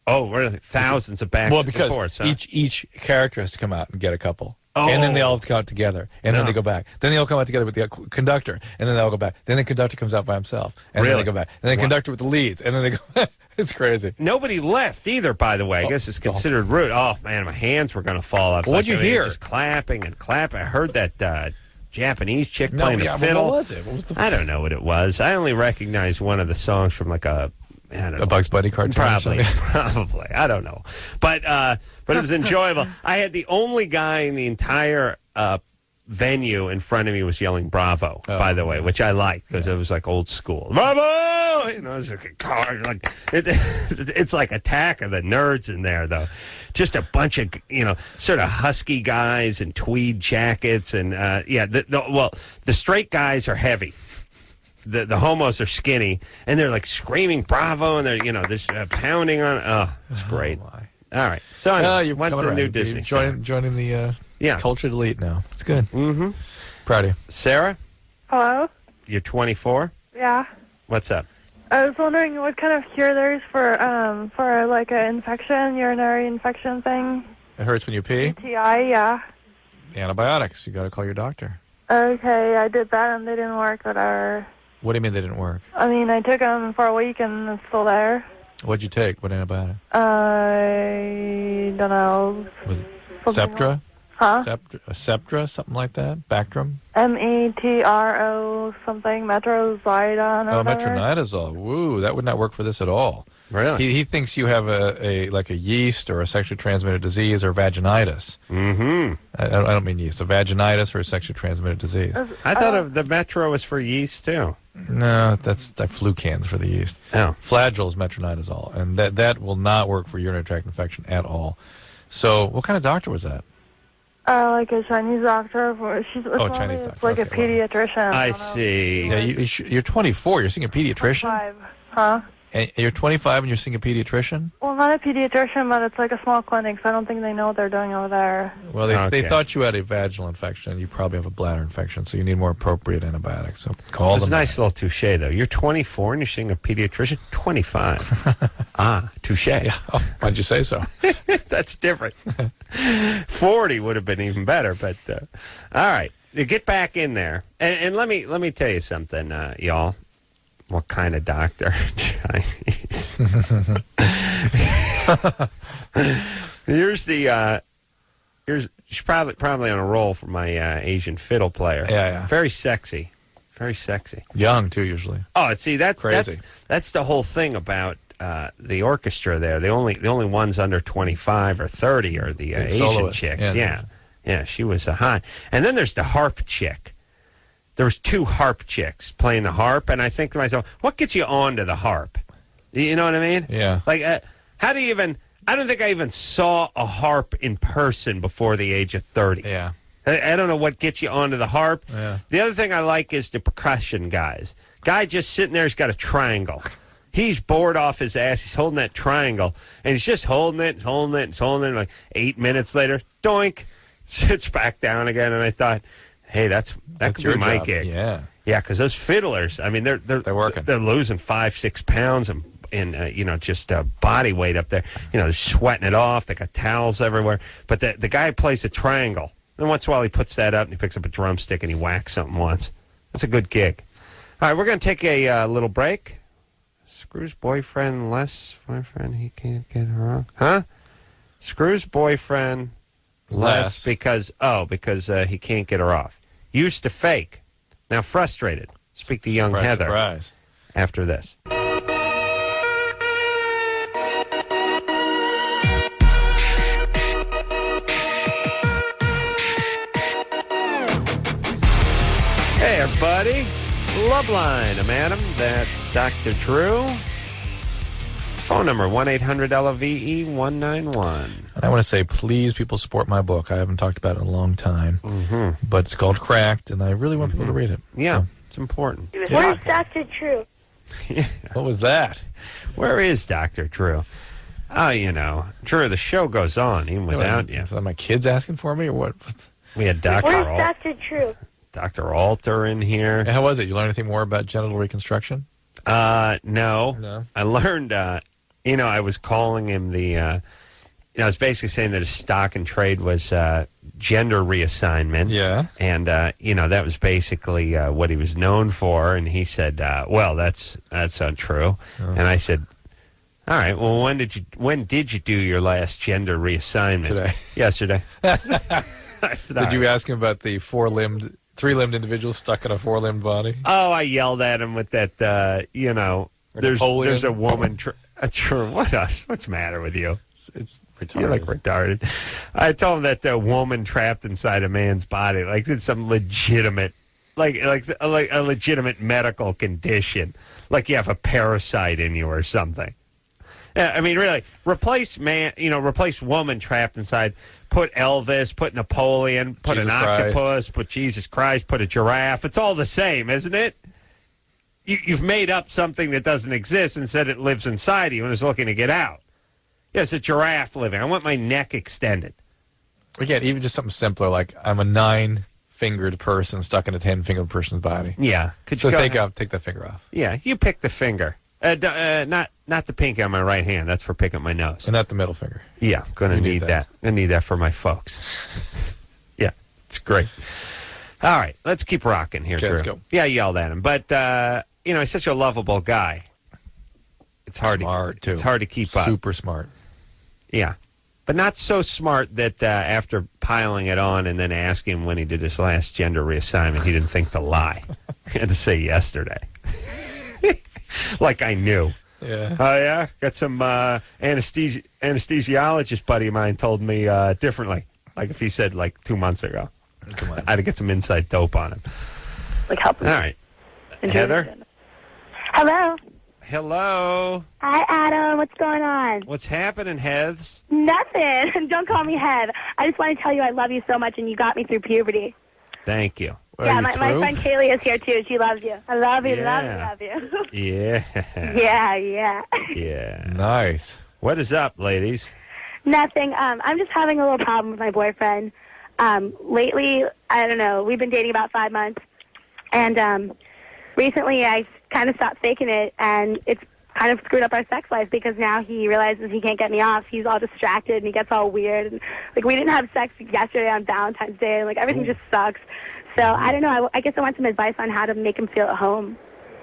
Oh, really? Thousands of backs and forths. Well, because each character has to come out and get a couple, and then they all come out together, and then they go back. Then they all come out together with the conductor, and then they all go back. Then the conductor comes out by himself, and then they go back. And then the conductor with the leads, and then they go. It's crazy. Nobody left either, by the way. I guess it's considered rude. Oh man, my hands were going to fall off. What'd you hear? Just clapping and clapping. I heard that. Japanese chick playing the fiddle. What was it? I don't know what it was. I only recognized one of the songs from like a Bugs Bunny cartoon. Probably. I don't know. But it was enjoyable. I had the only guy in the entire venue in front of me was yelling "Bravo," by the way, which I liked because it was like old school. Bravo! You know, it's like a car. Like it's like Attack of the Nerds in there, though. Just a bunch of sort of husky guys in tweed jackets, and the straight guys are heavy. The homos are skinny, and they're like screaming "Bravo!" and they're pounding on. Oh, it's great. All right, so anyway, you went to the new Disney. Joining the cultured elite now. It's good. Mm-hmm. Proud of you, Sarah. Hello. You're 24. Yeah. What's up? I was wondering what kind of cure there is for like an infection, urinary infection thing. It hurts when you pee. UTI, yeah. Antibiotics. You got to call your doctor. Okay, I did that and they didn't work. Whatever. What do you mean they didn't work? I mean, I took them for a week and it's still there. What'd you take? What antibiotic? I don't know. Was it Septra? Huh? Septra, something like that? Bactrim? METRO something, metrozidone. Oh, metronidazole. Woo, that would not work for this at all. Really? He thinks you have a yeast or a sexually transmitted disease or vaginitis. Mm-hmm. I don't mean yeast. A vaginitis or a sexually transmitted disease. I thought the Metro was for yeast, too. No, that's like flu cans for the yeast. Oh. Flagyl is metronidazole, and that will not work for urinary tract infection at all. So what kind of doctor was that? Like a Chinese doctor. Chinese doctor. Like a pediatrician. I see. Yeah, you're 24. You're seeing a pediatrician? 25. Huh? And you're 25 and you're seeing a pediatrician? Well, not a pediatrician, but it's like a small clinic, so I don't think they know what they're doing over there. Well, they thought you had a vaginal infection, and you probably have a bladder infection, so you need more appropriate antibiotics. So call them. It's a nice little touche, though. You're 24 and you're seeing a pediatrician? 25. Touche. Yeah. Oh, why'd you say so? That's different. 40 would have been even better, but all right. You get back in there. And let me tell you something, y'all. What kind of doctor? Chinese. She's probably on a roll for my Asian fiddle player. Yeah. Very sexy. Very sexy. Young, too, usually. Oh, see, that's crazy. That's the whole thing about the orchestra there. The only ones under 25 or 30 are the Asian soloists. chicks. Yeah, she was a hot. And then there's the harp chick. There was 2 harp chicks playing the harp, and I think to myself, what gets you onto the harp? You know what I mean? Yeah. Like, how do you even... I don't think I even saw a harp in person before the age of 30. Yeah. I don't know what gets you onto the harp. Yeah. The other thing I like is the percussion guys. Guy just sitting there, he's got a triangle. He's bored off his ass. He's holding that triangle, and he's just holding it. Like 8 minutes later, doink, sits back down again, and I thought... Hey, that could be my gig. Yeah, because those fiddlers, I mean, they're working. They're losing 5-6 pounds and just body weight up there. They're sweating it off. They got towels everywhere. But the guy plays a triangle, and once in a while he puts that up and he picks up a drumstick and he whacks something once. That's a good gig. All right, we're going to take a little break. Screw's boyfriend, he can't get her wrong. Huh? Screw's boyfriend less because he can't get her off. Used to fake, now frustrated. Speak to young Heather. Surprise. After this. Hey, everybody. Loveline, I'm Adam. That's Dr. Drew. Phone number 1-800-LOVE-191. And I want to say, please, people support my book. I haven't talked about it in a long time, but it's called Cracked, and I really want people to read it. Yeah, so. It's important. Where's Dr. Drew? Yeah. What was that? Where is Dr. Drew? Oh, Drew, the show goes on even without you. So my kids asking for me, or what? We had Dr. Where's Dr. Drew? Dr. Alter in here. How was it? You learn anything more about genital reconstruction? No. I learned, I was calling him I was basically saying that his stock and trade was gender reassignment. Yeah. And, that was basically what he was known for. And he said, well, that's untrue. Oh. And I said, all right, well, when did you do your last gender reassignment? Today. Yesterday. I said, did you ask him about the three-limbed individual stuck in a four-limbed body? Oh, I yelled at him with that, there's a woman... What's the matter with you? it's retarded. You're like retarded. I told him that the woman trapped inside a man's body, like it's some legitimate, like a legitimate medical condition, like you have a parasite in you or something. Yeah, I mean, really, replace woman trapped inside. Put Elvis, put Napoleon, put Jesus an octopus, put Jesus Christ, put a giraffe. It's all the same, isn't it? You've made up something that doesn't exist and said it lives inside you and is looking to get out. Yeah, it's a giraffe living. I want my neck extended. Again, even just something simpler, like I'm a 9-fingered person stuck in a 10-fingered person's body. Yeah. So take that finger off. Yeah, you pick the finger. Not the pinky on my right hand. That's for picking up my nose. And not the middle finger. Yeah, going to need that. I need that for my folks. Yeah, it's great. All right, let's keep rocking here, Drew. Let's go. Yeah, I yelled at him. But, he's such a lovable guy. It's hard too. It's hard to keep up. Super smart. Yeah. But not so smart that after piling it on and then asking him when he did his last gender reassignment, he didn't think to lie. He had to say yesterday. Like I knew. Yeah. Oh, yeah? Got some anesthesiologist buddy of mine told me differently. Like if he said like 2 months ago. Come on. I had to get some inside dope on him. Like help. All right. Heather? Hello. Hello. Hi, Adam. What's going on? What's happening, Heaths? Nothing. Don't call me Heath. I just want to tell you I love you so much, and you got me through puberty. Thank you. Yeah, my friend Kaylee is here, too. She loves you. I love you, love you. Yeah. Yeah. Nice. What is up, ladies? Nothing. I'm just having a little problem with my boyfriend. Lately, I don't know, we've been dating about 5 months, and recently I kind of stopped faking it, and it's kind of screwed up our sex life because now he realizes he can't get me off. He's all distracted, and he gets all weird. And, like, we didn't have sex yesterday on Valentine's Day, and, like, everything just sucks. So, I don't know. I guess I want some advice on how to make him feel at home.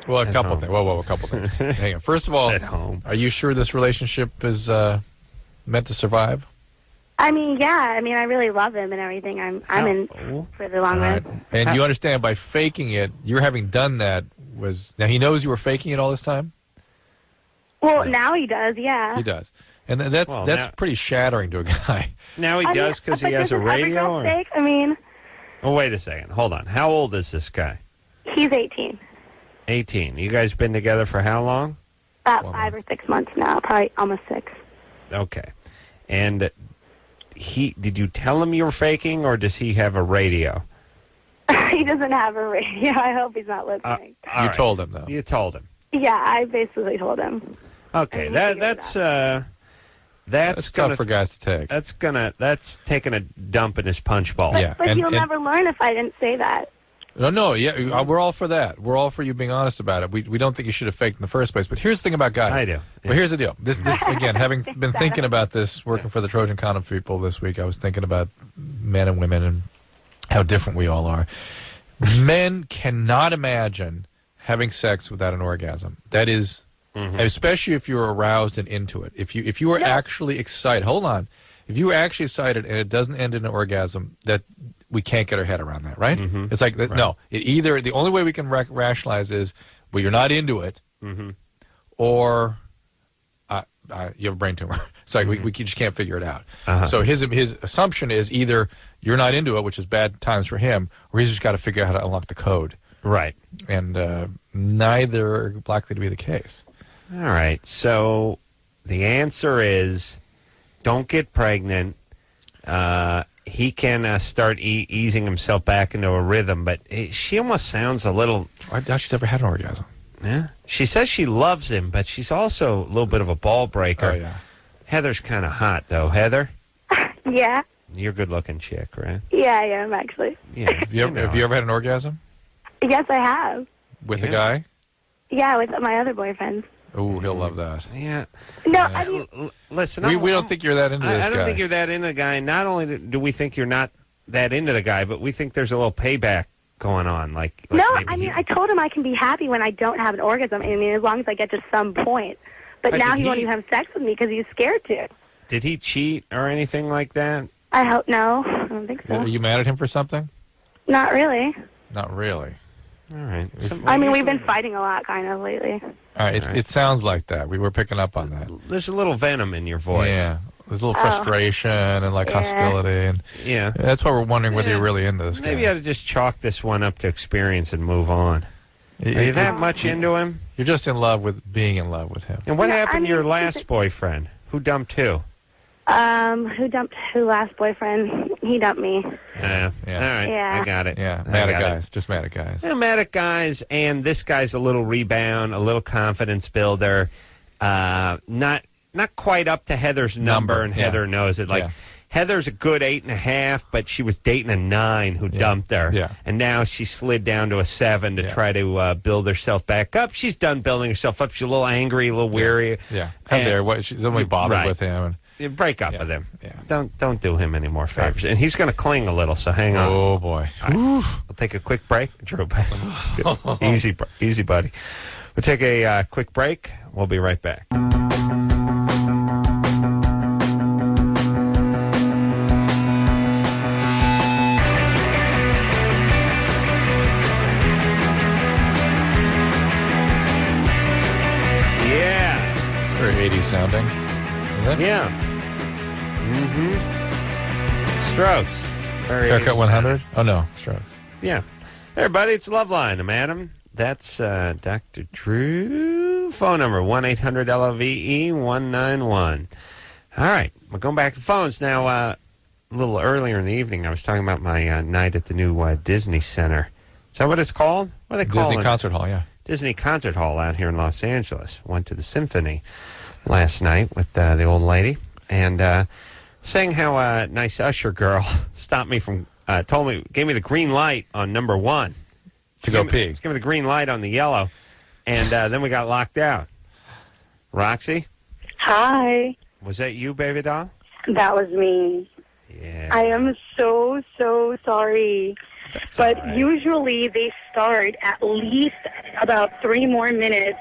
Well, a couple things. Whoa, a couple things. Hang on. First of all, at home. Are you sure this relationship is meant to survive? I mean, yeah. I mean, I really love him and everything. I'm in for the long run. And you understand by faking it, you're having done that now he knows you were faking it all this time? Well, now he does, yeah. He does. And that's pretty shattering to a guy. Now he does because he has a radio? Fake? I mean... Oh, wait a second. Hold on. How old is this guy? He's 18. 18. You guys been together for how long? About 5 or 6 months now. Probably almost 6. Okay. And did you tell him you were faking, or does he have a radio? He doesn't have a radio. I hope he's not listening. You told him, though. You told him. Yeah, I basically told him. Okay, that's tough for guys to take. That's taking a dump in his punch bowl. But he'll never learn if I didn't say that. No, yeah, we're all for that. We're all for you being honest about it. We don't think you should have faked in the first place. But here's the thing about guys. I do. Yeah. But here's the deal. This again, having been thinking about this, working for the Trojan Condom people this week, I was thinking about men and women and how different we all are. Men cannot imagine having sex without an orgasm. That is, especially if you're aroused and into it. If you are actually excited, hold on. If you are actually excited and it doesn't end in an orgasm, that we can't get our head around that, right? Mm-hmm. It's like no. The only way we can rationalize is, well, you're not into it, or you have a brain tumor. It's like we just can't figure it out. So his assumption is either you're not into it, which is bad times for him, or he's just got to figure out how to unlock the code. Right. And neither are likely to be the case. All right. So the answer is don't get pregnant. He can start easing himself back into a rhythm, but she almost sounds a little... I doubt she's ever had an orgasm. Yeah. She says she loves him, but she's also a little bit of a ball breaker. Oh, yeah. Heather's kind of hot, though. Heather? Yeah. You're a good-looking chick, right? Yeah, I am, actually. Yeah. Have you ever had an orgasm? Yes, I have. With a guy? Yeah, with my other boyfriends. Oh, he'll love that. Yeah. No, I mean... Listen, we don't think you're that into this guy. I don't think you're that into the guy. Not only do we think you're not that into the guy, but we think there's a little payback going on. No, I mean, I told him I can be happy when I don't have an orgasm. I mean, as long as I get to some point. But now he won't even have sex with me because he's scared to. Did he cheat or anything like that? I hope no. I don't think so. Are you mad at him for something? Not really. Not really. All right. I mean, we've been fighting a lot, kind of, lately. All right. It sounds like that. We were picking up on that. There's a little venom in your voice. Yeah. There's a little frustration and like hostility, and that's why we're wondering whether you're really into this guy. Maybe you ought to just chalk this one up to experience and move on. Are you that much into him? You're just in love with being in love with him. And what happened to your last boyfriend? Who dumped who? Who dumped who? Last boyfriend. He dumped me. Yeah. All right. Yeah. I got it. Yeah. Mad at guys. Just mad at guys. Yeah, mad at guys, and this guy's a little rebound, a little confidence builder. Not quite up to Heather's number, and Heather knows it. Heather's a good 8.5, but she was dating a 9 who dumped her. Yeah. And now she slid down to a 7 to try to build herself back up. She's done building herself up. She's a little angry, a little weary. Yeah. She's only bothered with him. You break up with him. Yeah. Don't do him any more favors. And he's going to cling a little, so hang on. Oh, boy. Right. We'll take a quick break. Drew, easy, buddy. We'll take a quick break. We'll be right back. Very 80s sounding. Yeah. Strokes. Very Haircut 100? Oh, no. Strokes. Yeah. Hey, everybody. It's Loveline. I'm Adam. That's Dr. Drew. Phone number, 1-800-LOVE-191. All right. We're going back to phones. Now, a little earlier in the evening, I was talking about my night at the new Disney Center. Is that what it's called? What are they calling it? Disney Concert Hall, yeah. Disney Concert Hall out here in Los Angeles. Went to the Symphony last night with the old lady, and saying how a nice usher girl stopped me from, gave me the green light on number 1. To go pee. Give me the green light on the yellow, and then we got locked out. Roxy? Hi. Was that you, baby doll? That was me. Yeah. I am so sorry. But usually they start at least about 3 more minutes,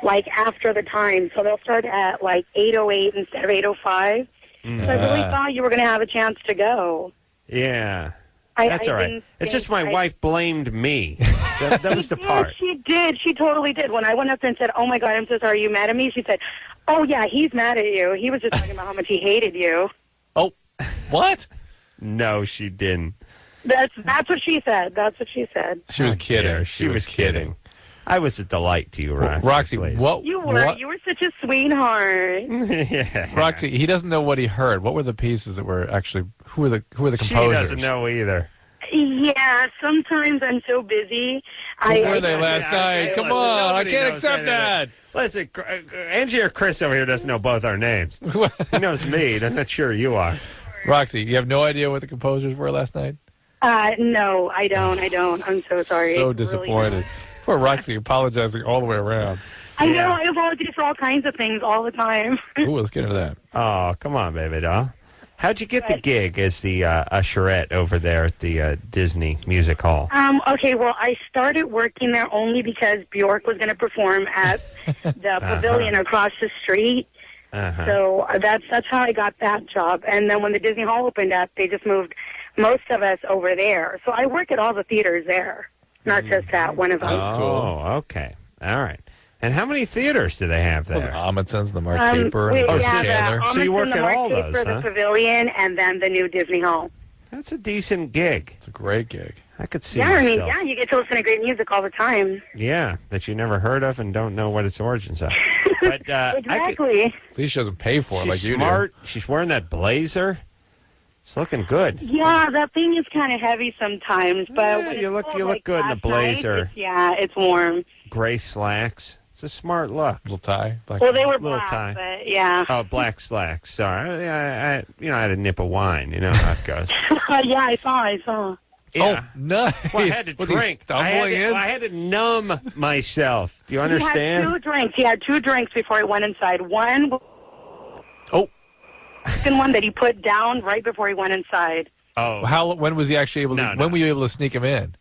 like, after the time. So they'll start at, like, 8:08 instead of 8:05. So I really thought you were going to have a chance to go. Yeah. That's all right. It's just my wife blamed me. That was the part. She did. She totally did. When I went up there and said, "Oh, my God, I'm so sorry. Are you mad at me?" She said, "Oh, yeah, he's mad at you. He was just talking about how much he hated you." Oh, what? No, she didn't. That's what she said. That's what she said. She was kidding. She was kidding. I was a delight to you, Roxy. Roxy, what? You were. You were such a sweetheart. Yeah. Roxy, he doesn't know what he heard. What were the pieces that were actually? Who are the composers? She doesn't know either. Yeah, sometimes I'm so busy. Who were they last night? Come on, I can't accept that. Listen, Angie or Chris over here doesn't know both our names. He knows me. I'm not sure you are. Roxy, you have no idea what the composers were last night? No, I don't. I'm so sorry. So disappointed. Really. Poor Roxy, apologizing all the way around. I know. I apologize for all kinds of things all the time. Ooh, let's get into that. Oh, come on, baby doll. How'd you get the gig as the usherette over there at the Disney Music Hall? Okay, well, I started working there only because Bjork was going to perform at the pavilion across the street. So that's how I got that job. And then when the Disney Hall opened up, they just moved most of us over there. So I work at all the theaters there, not just at one of them. That's cool. Oh, okay. All right. And how many theaters do they have there? Well, the Amundsen's, the Mark Taper, the Chandler. So you work at all those, huh? The Pavilion, and then the new Disney Hall. That's a decent gig. It's a great gig. I could see myself. You get to listen to great music all the time. Yeah, that you never heard of and don't know what its origins are. But exactly. At least she doesn't pay for it like you do. She's smart. She's wearing that blazer. It's looking good. Yeah, that thing is kind of heavy sometimes, but you look good in the blazer. It's warm. Gray slacks. It's a smart look. Little tie. Well, they were little black, tie. but yeah. Oh, black slacks. Sorry, I had a nip of wine. You know how it goes. Yeah, I saw. Yeah. Oh, nice. Well, I had to drink. I had to numb myself. Do you understand? He had two drinks before he went inside. One. Oh. And one that he put down right before he went inside. Oh. When was he actually able to? When were you able to sneak him in?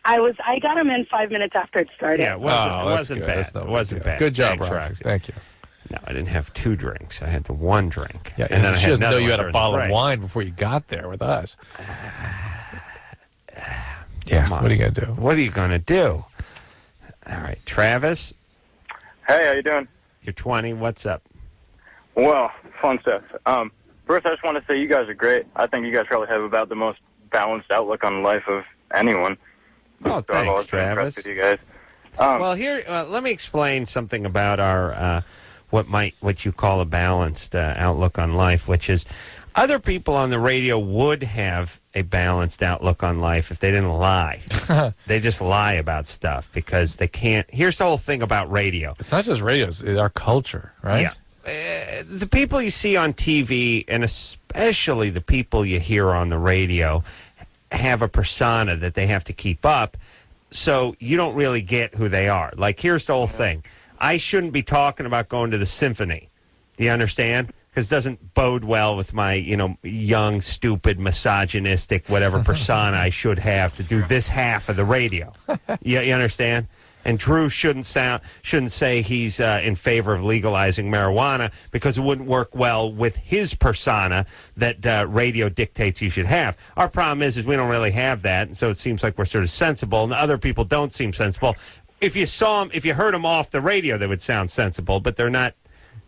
I got him in 5 minutes after it started. Yeah, it wasn't bad. It wasn't bad. Good job, Thanks, Roxy. Thank you. No, I didn't have 2 drinks. I had the 1 drink. Yeah, and then she doesn't know you had a a bottle of wine before you got there with us. Yeah, what are you going to do? What are you going to do? All right, Travis. Hey, how you doing? You're 20. What's up? Well, fun stuff. First, I just want to say you guys are great. I think you guys probably have about the most balanced outlook on life of anyone. Oh, so thanks, Travis. With you guys. Well, here, let me explain something about our what you call a balanced outlook on life, which is other people on the radio would have a balanced outlook on life if they didn't lie. They just lie about stuff because they can't. Here's the whole thing about radio. It's not just radio; it's our culture, right? Yeah. The people you see on TV, and especially the people you hear on the radio, have a persona that they have to keep up, so you don't really get who they are. Like, here's the whole thing. I shouldn't be talking about going to the symphony. Do you understand? Because it doesn't bode well with my, young, stupid, misogynistic, whatever persona I should have to do this half of the radio. You understand? And Drew shouldn't say he's in favor of legalizing marijuana because it wouldn't work well with his persona that radio dictates you should have. Our problem is we don't really have that, and so it seems like we're sort of sensible, and other people don't seem sensible. If you heard them off the radio, they would sound sensible, but they're not.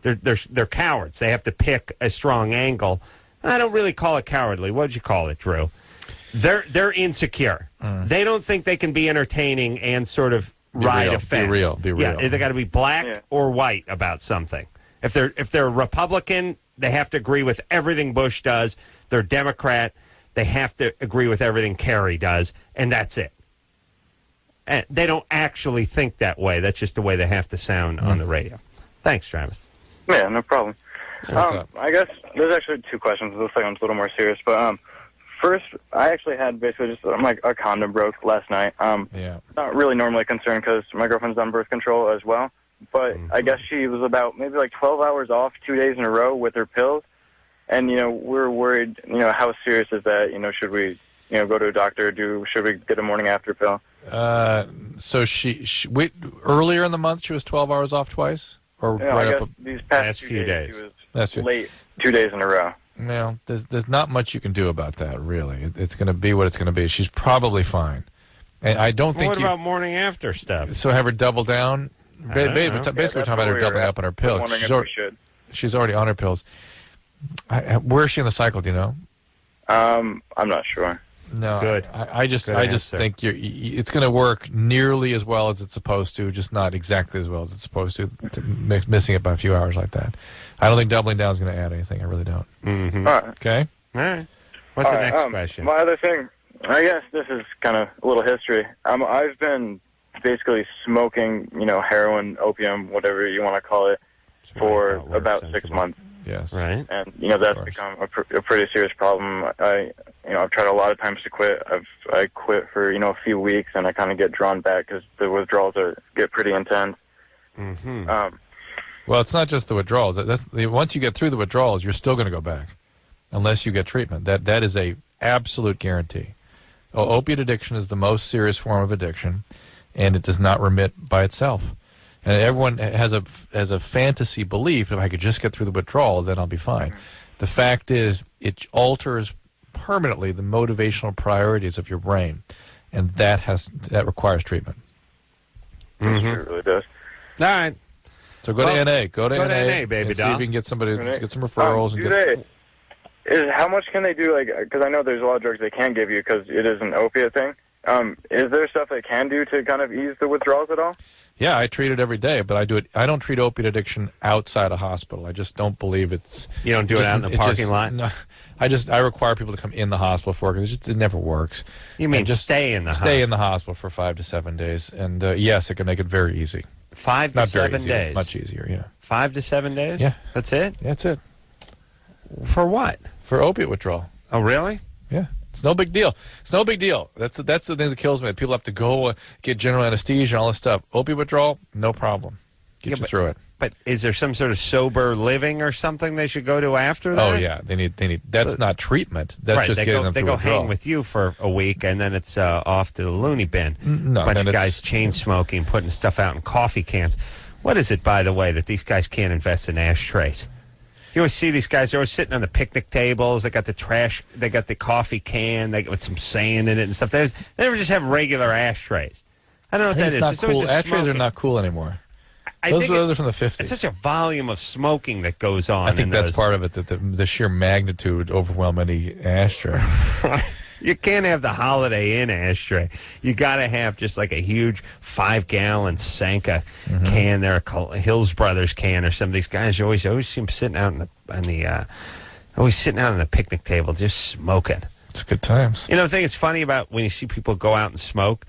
They're cowards. They have to pick a strong angle. I don't really call it cowardly. What would you call it, Drew? They're insecure. They don't think they can be entertaining and sort of ride a fence. Be real. Yeah, they got to be black or white about something. If they're Republican, they have to agree with everything Bush does. They're Democrat, they have to agree with everything Kerry does, and that's it. And they don't actually think that way. That's just the way they have to sound on the radio. Thanks, Travis. Yeah, no problem. So what's up? I guess there's actually two questions. This second one's a little more serious, but first, I actually had basically just a condom broke last night. Not really normally concerned because my girlfriend's on birth control as well, but I guess she was about maybe like 12 hours off 2 days in a row with her pills, and we're worried. How serious is that? Should we go to a doctor? Should we get a morning after pill? So she earlier in the month she was 12 hours off twice, or right up these past few days. She was late 2 days in a row. No, there's not much you can do about that, really. It's going to be what it's going to be. She's probably fine, and I don't think. What about morning after stuff? So have her double down. Basically, we're talking about her doubling up on her pills. She's already on her pills. Where is she in the cycle? Do you know? I'm not sure. No, good. I just think it's going to work nearly as well as it's supposed to, just not exactly as well as it's supposed to missing it by a few hours like that. I don't think doubling down is going to add anything. I really don't. Mm-hmm. All right. Okay. All right. What's the next question? My other thing, I guess this is kind of a little history. I've been basically smoking, heroin, opium, whatever you want to call it, for about 6 months. Yes. Right. And that's become a pretty serious problem. I've tried a lot of times to quit. I quit for a few weeks, and I kind of get drawn back because the withdrawals get pretty intense. Mm-hmm. Well, it's not just the withdrawals. Once you get through the withdrawals, you're still going to go back, unless you get treatment. That is a absolute guarantee. Opiate addiction is the most serious form of addiction, and it does not remit by itself. And everyone has a fantasy belief, if I could just get through the withdrawal, then I'll be fine. The fact is, it alters permanently the motivational priorities of your brain, and that requires treatment. Mm-hmm. It really does. All right. So go to NA. Go to NA, baby and see doll. if you can get somebody, get some referrals. How much can they do? Because I know there's a lot of drugs they can give you because it is an opiate thing. Is there stuff they can do to kind of ease the withdrawals at all? Yeah, I treat it every day, but I don't treat opiate addiction outside a hospital. I just don't believe it's. You don't do it out in the parking lot? No, I require people to come in the hospital for it because it never works. You mean just stay in the hospital? Stay in the hospital for 5 to 7 days, and yes, it can make it very easy. 5 to 7 days? Much easier, yeah. 5 to 7 days? Yeah. That's it? Yeah, that's it. For what? For opiate withdrawal. Oh, really? Yeah. It's no big deal. It's no big deal. That's the thing that kills me. People have to go get general anesthesia and all this stuff. Opiate withdrawal, no problem. Get you through it. But is there some sort of sober living or something they should go to after that? Oh yeah, they need. That's not treatment. That's just getting them through withdrawal. They go hang with you for a week and then it's off to the loony bin. No, bunch of guys chain smoking, putting stuff out in coffee cans. What is it, by the way, that these guys can't invest in ashtrays? You always see these guys, they're always sitting on the picnic tables. They got the trash, they got the coffee can, they with some sand in it and stuff. They never just have regular ashtrays. I don't know what that is. It's not cool. Ashtrays are not cool anymore. Those are from the 50s. It's such a volume of smoking that goes on. I think that's part of it, that the sheer magnitude overwhelm any ashtray. You can't have the Holiday Inn ashtray. You got to have just like a huge 5-gallon Sanka can. There, a Hills Brothers can, or some of these guys. You always see them sitting out always sitting out on the picnic table, just smoking. It's good times. You know, the thing that's funny about when you see people go out and smoke,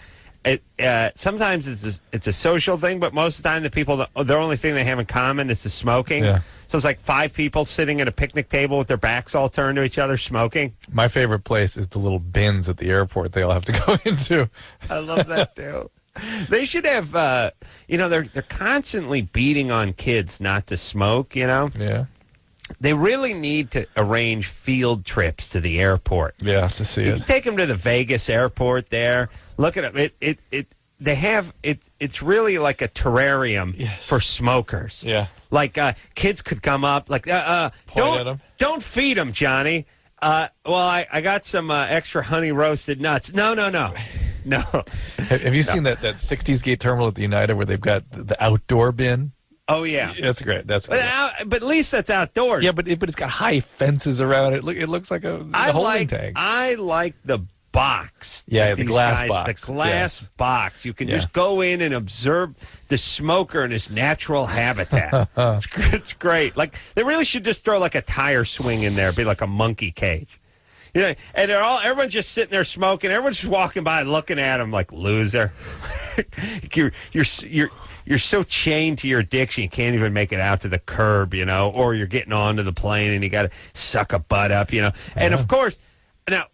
sometimes it's a social thing, but most of the time the only thing they have in common is the smoking. Yeah. So it's like 5 people sitting at a picnic table with their backs all turned to each other smoking. My favorite place is the little bins at the airport they all have to go into. I love that too. They should have, they're constantly beating on kids not to smoke, Yeah. They really need to arrange field trips to the airport. Yeah, to see you can take them to the Vegas airport there. Look at it. They have it. It's really like a terrarium for smokers. Yeah. Like kids could come up, like don't feed them, Johnny. I got some extra honey roasted nuts. No. Have you seen that 60s gate terminal at the United where they've got the outdoor bin? Oh yeah, that's great. But at least that's outdoors. Yeah, but it's got high fences around it. It looks like a holding tank. I like the box. Yeah, the glass box. The glass box. You can just go in and observe the smoker in his natural habitat. It's great. Like they really should just throw like a tire swing in there, be like a monkey cage. And everyone's just sitting there smoking. Everyone's just walking by looking at him like loser. You're so chained to your addiction you can't even make it out to the curb, or you're getting onto the plane and you got to suck a butt up, And of course, now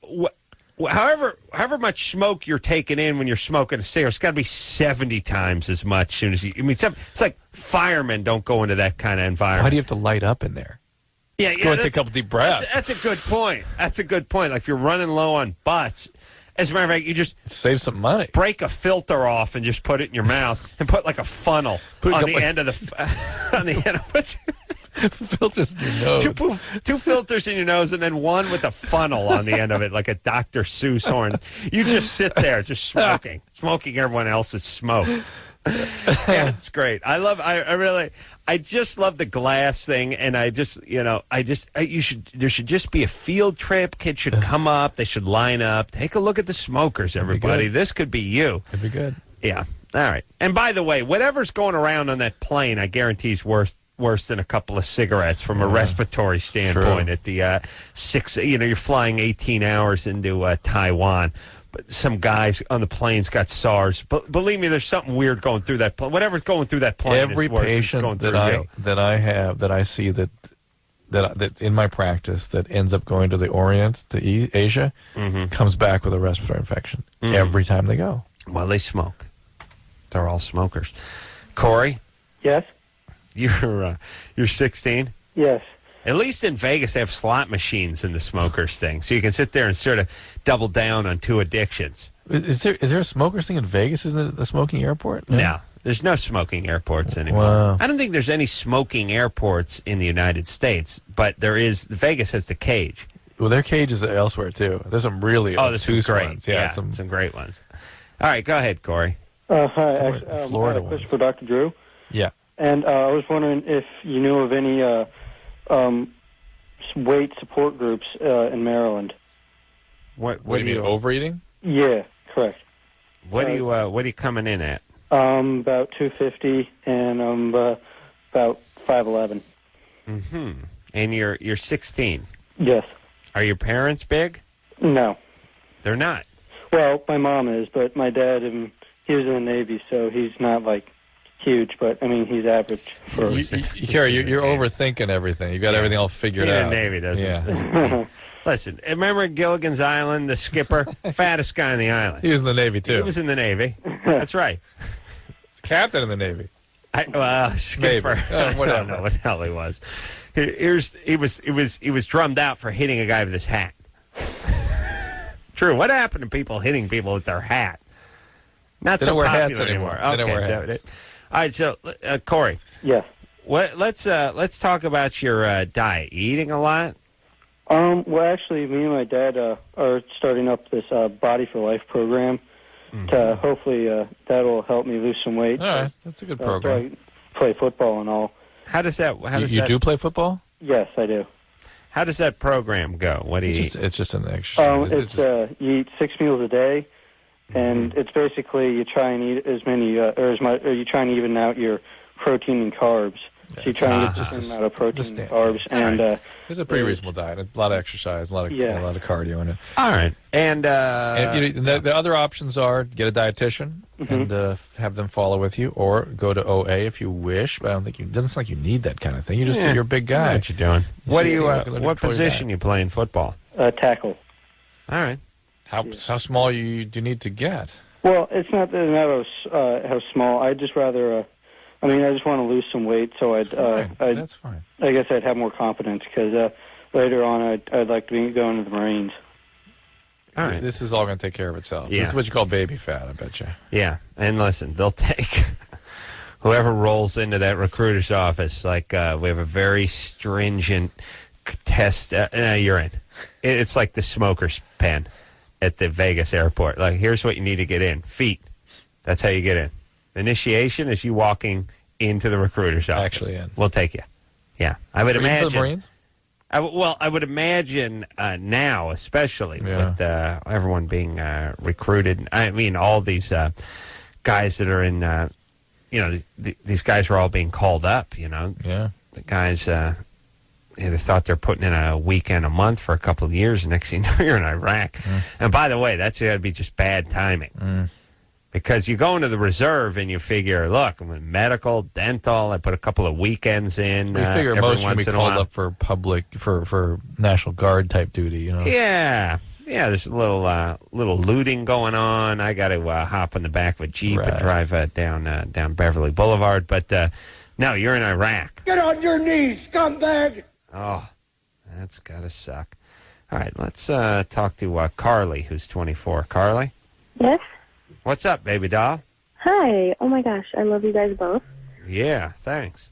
however much smoke you're taking in when you're smoking a cigarette, it's got to be 70 times as much. It's like firemen don't go into that kind of environment. Why do you have to light up in there? Yeah, go and take a couple deep breaths. That's a good point. Like if you're running low on butts, as a matter of fact, you just save some money. Break a filter off and just put it in your mouth and put like a funnel on the end of it. Filters in your nose. Two filters in your nose and then one with a funnel on the end of it, like a Dr. Seuss horn. You just sit there, just smoking everyone else's smoke. Yeah, it's great. I just love the glass thing, and there should just be a field trip. Kids should come up. They should line up. Take a look at the smokers, everybody. This could be you. It'd be good. Yeah. All right. And by the way, whatever's going around on that plane, I guarantee is worse than a couple of cigarettes from a respiratory standpoint. True. At the you're flying 18 hours into Taiwan. But some guys on the plane's got SARS. But believe me, there's something weird going through that plane. Whatever's going through that plane Every is worse patient going that I see that in my practice that ends up going to the Orient, to Asia, comes back with a respiratory infection every time they go. Well, they smoke. They're all smokers. Corey? Yes? You're 16? Yes. At least in Vegas, they have slot machines in the smokers thing, so you can sit there and sort of double down on two addictions. Is there a smokers thing in Vegas? Isn't it a smoking airport? No, there's no smoking airports anymore. Wow. I don't think there's any smoking airports in the United States, but there is. Vegas has the cage. Well, their cages are elsewhere too. There's some really there's some great ones. Yeah, some great ones. All right, go ahead, Corey. Hi, Florida I had a question for Dr. Drew. Yeah. And I was wondering if you knew of any weight support groups in Maryland. What do you mean, overeating? Yeah, correct. What are you coming in at? About 250, and about 5'11". Mm-hmm. And you're 16. Yes. Are your parents big? No. They're not. Well, my mom is, but my dad, he was in the Navy, so he's not like huge, but I mean he's average. Kerry, you're overthinking everything. You got everything all figured out. The Navy doesn't. Listen, remember Gilligan's Island, the skipper, fattest guy in the island. He was in the Navy too. He was in the Navy. That's right. Captain in the Navy. Skipper. Whatever. I don't know what the hell he was. He was drummed out for hitting a guy with his hat. True. What happened to people hitting people with their hat? Not they so don't wear popular hats anymore. Okay, they don't wear hats. All right, so Corey. Yes. Let's talk about your diet. You eating a lot? Well, actually, me and my dad are starting up this Body for Life program to hopefully that will help me lose some weight. All right, that's a good program. play football and all. How does that? You do play football? Yes, I do. How does that program go? What do you eat? It's just an exercise. You eat 6 meals a day, and it's basically you try and eat as many or you try and even out your protein and carbs. So you try and get the same amount of protein and carbs, and it's a pretty reasonable diet. A lot of exercise, a lot of cardio in it. All right, and the other options are get a dietitian and have them follow with you, or go to OA if you wish. But I don't think it doesn't sound like you need that kind of thing. You're a big guy. I know what you're doing. What position you play in football? Tackle. All right. How small do you need to get? Well, it's not how small. I'd just rather. I just want to lose some weight, so that's fine. I guess I'd have more confidence because later on I'd like to go into the Marines. All right. This is all going to take care of itself. Yeah. This is what you call baby fat, I bet you. Yeah, and listen, they'll take whoever rolls into that recruiter's office. Like we have a very stringent test. You're in. It's like the smoker's pen at the Vegas airport. Like, here's what you need to get in. Feet. That's how you get in. Initiation is you walking into the recruiter's office. Actually in. We'll take you. Yeah. I would imagine. For the Marines? I would imagine now, especially with everyone being recruited. I mean, all these guys that are in, these guys are all being called up, Yeah. The guys, they thought they're putting in a weekend a month for a couple of years, and next thing you know, you're in Iraq. And by the way, that's got to be just bad timing. Because you go into the reserve and you figure, look, I'm in medical, dental. I put a couple of weekends in. We figure most will be called up for for National Guard type duty. Yeah. There's a little looting going on. I got to hop in the back of a Jeep and drive down Beverly Boulevard. But no, you're in Iraq. Get on your knees, scumbag! Oh, that's gotta suck. All right, let's talk to Carly, who's 24. Carly. Yes. What's up, baby doll? Hi. Oh my gosh, I love you guys both. Yeah, thanks.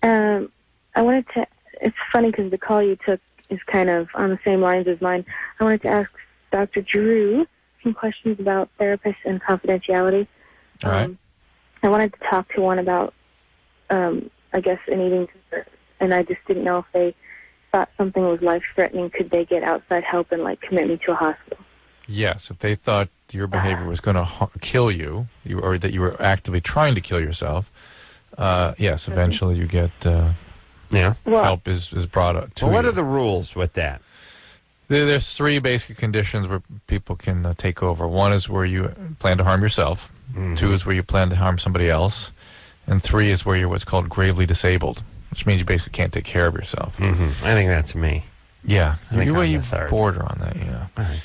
I wanted to. It's funny because the call you took is kind of on the same lines as mine. I wanted to ask Dr. Drew some questions about therapists and confidentiality. All right. I wanted to talk to one about, I guess, an eating disorder, and I just didn't know if they thought something was life-threatening. Could they get outside help and commit me to a hospital? Yes, if they thought your behavior was going to kill you, or that you were actively trying to kill yourself, yes, eventually you get help is brought up to you. What are the rules with that? There's three basic conditions where people can take over. One is where you plan to harm yourself. Two is where you plan to harm somebody else. And three is where you're what's called gravely disabled, which means you basically can't take care of yourself. I think that's me. Yeah. I think I'm you the third. border on that, yeah. All right.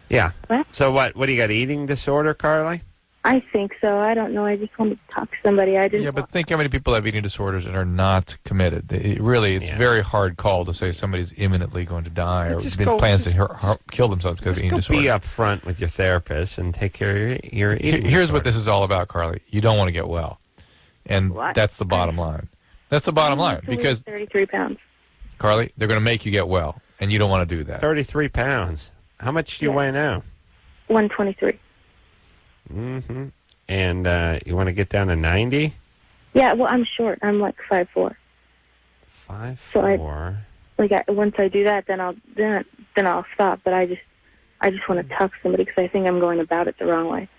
Yeah. What? So what do you got, eating disorder, Carly? I think so. I don't know. I just wanted to talk to somebody. I didn't. Yeah, but think how many people have eating disorders and are not committed. It's a very hard call to say somebody's imminently going to die or plans to kill themselves because of eating disorder. Be up front with your therapist and take care of your eating disorder. Here's what this is all about, Carly. You don't want to get well. And that's the bottom line. That's the bottom line. Because 33 pounds. Carly, they're going to make you get well, and you don't want to do that. 33 pounds. How much do you weigh now? 123. And you want to get down to 90? Yeah, well, I'm short. I'm 5'4". 5'4". So once I do that, then I'll stop. But I just want to tuck somebody because I think I'm going about it the wrong way.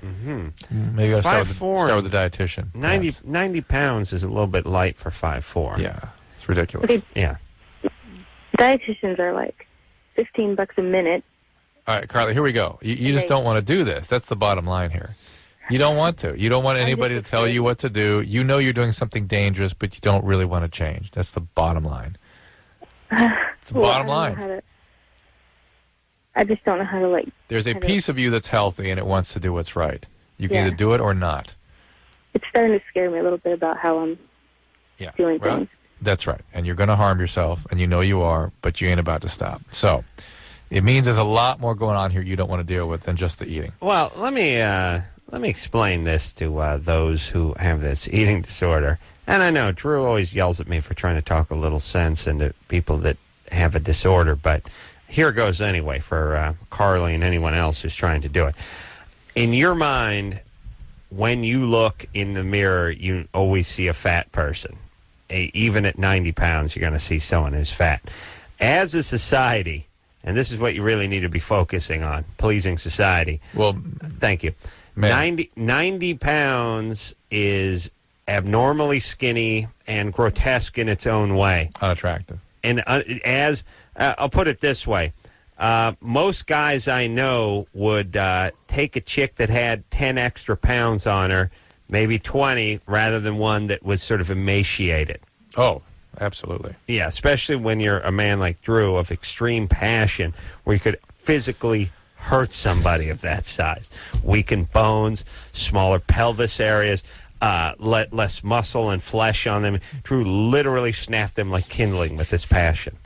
Maybe you got to start with the dietitian. 90 pounds is a little bit light for 5'4". Yeah, it's ridiculous. Okay. Yeah. Dietitians are $15 a minute. All right, Carly, here we go. You just don't want to do this. That's the bottom line here. You don't want to. You don't want anybody to tell you what to do. You know you're doing something dangerous, but you don't really want to change. That's the bottom line. It's the bottom line. I just don't know how to There's a piece of you that's healthy and it wants to do what's right. You can either do it or not. It's starting to scare me a little bit about how I'm doing things. That's right. And you're going to harm yourself, and you know you are, but you ain't about to stop. So it means there's a lot more going on here you don't want to deal with than just the eating. Well, let me explain this to those who have this eating disorder. And I know Drew always yells at me for trying to talk a little sense into people that have a disorder, but here goes anyway for Carly and anyone else who's trying to do it. In your mind, when you look in the mirror, you always see a fat person. Even at 90 pounds, you're going to see someone who's fat. As a society, and this is what you really need to be focusing on, pleasing society. Well, thank you. 90 pounds is abnormally skinny and grotesque in its own way. Unattractive. And I'll put it this way. Most guys I know would take a chick that had 10 extra pounds on her, maybe 20, rather than one that was sort of emaciated. Oh, absolutely. Yeah, especially when you're a man like Drew of extreme passion, where you could physically hurt somebody of that size. Weakened bones, smaller pelvis areas, less muscle and flesh on them. Drew literally snapped them like kindling with his passion.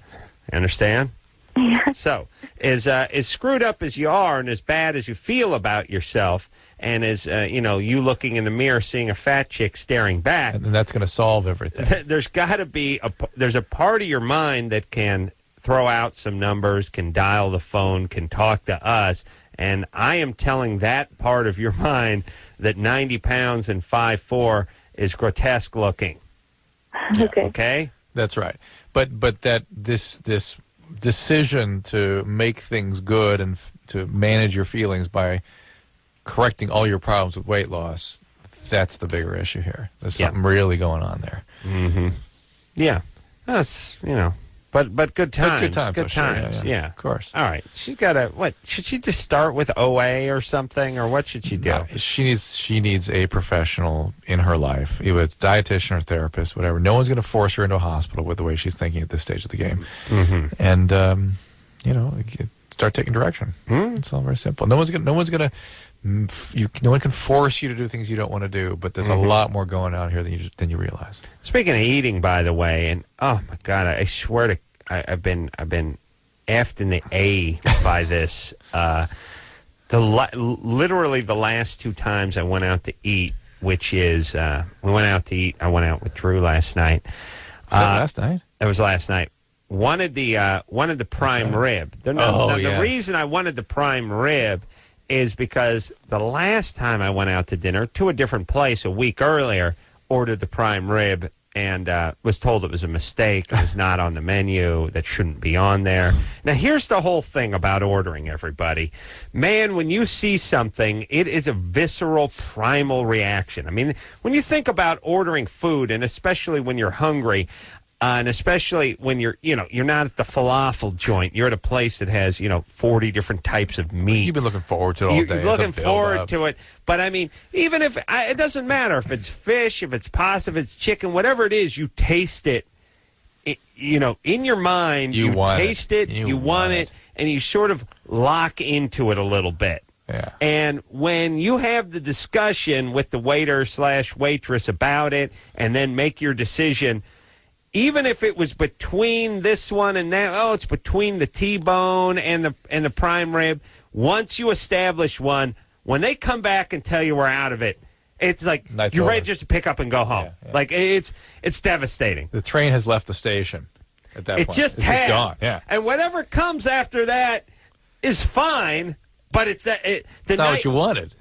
You understand? Yeah. So, as screwed up as you are and as bad as you feel about yourself, and as, you looking in the mirror seeing a fat chick staring back. And that's going to solve everything. There's got to be there's a part of your mind that can throw out some numbers, can dial the phone, can talk to us. And I am telling that part of your mind that 90 pounds and 5'4" is grotesque looking. Okay. Okay? That's right. But that this decision to make things good and to manage your feelings by correcting all your problems with weight loss, that's the bigger issue here. There's something really going on there. Mm-hmm. Yeah. That's, but good times. Good times. Good times. Sure, Yeah. Of course. All right. She's got should she just start with OA or something, or what should she do? No, she needs a professional in her life, either a dietitian or therapist, whatever. No one's going to force her into a hospital with the way she's thinking at this stage of the game. Mm-hmm. And, start taking direction. It's all very simple. No one can force you to do things you don't want to do, but there's a lot more going on here than you realize. Speaking of eating, by the way, and oh my God, I swear to I've been effed in the A by this. Literally the last two times I went out to eat, which is we went out to eat. I went out with Drew last night. Was that last night? It was last night. Wanted the prime rib. The reason I wanted the prime rib is because the last time I went out to dinner to a different place a week earlier, ordered the prime rib and was told it was a mistake. It was not on the menu. That shouldn't be on there. Now, here's the whole thing about ordering, everybody. Man, when you see something, it is a visceral, primal reaction. I mean, when you think about ordering food, and especially when you're hungry, and especially when you're not at the falafel joint. You're at a place that has, 40 different types of meat. You've been looking forward to it all day. You're looking forward to it. But, I mean, even if it doesn't matter if it's fish, if it's pasta, if it's chicken, whatever it is, you taste it, in your mind. You taste it, you want it, and you sort of lock into it a little bit. Yeah. And when you have the discussion with the waiter/waitress about it and then make your decision, even if it was between this one and that, it's between the T-bone and the prime rib. Once you establish one, when they come back and tell you we're out of it, it's like you're ready just to pick up and go home. Yeah. Like it's devastating. The train has left the station at that point. It's just gone. Yeah. And whatever comes after that is fine, but it's not what you wanted.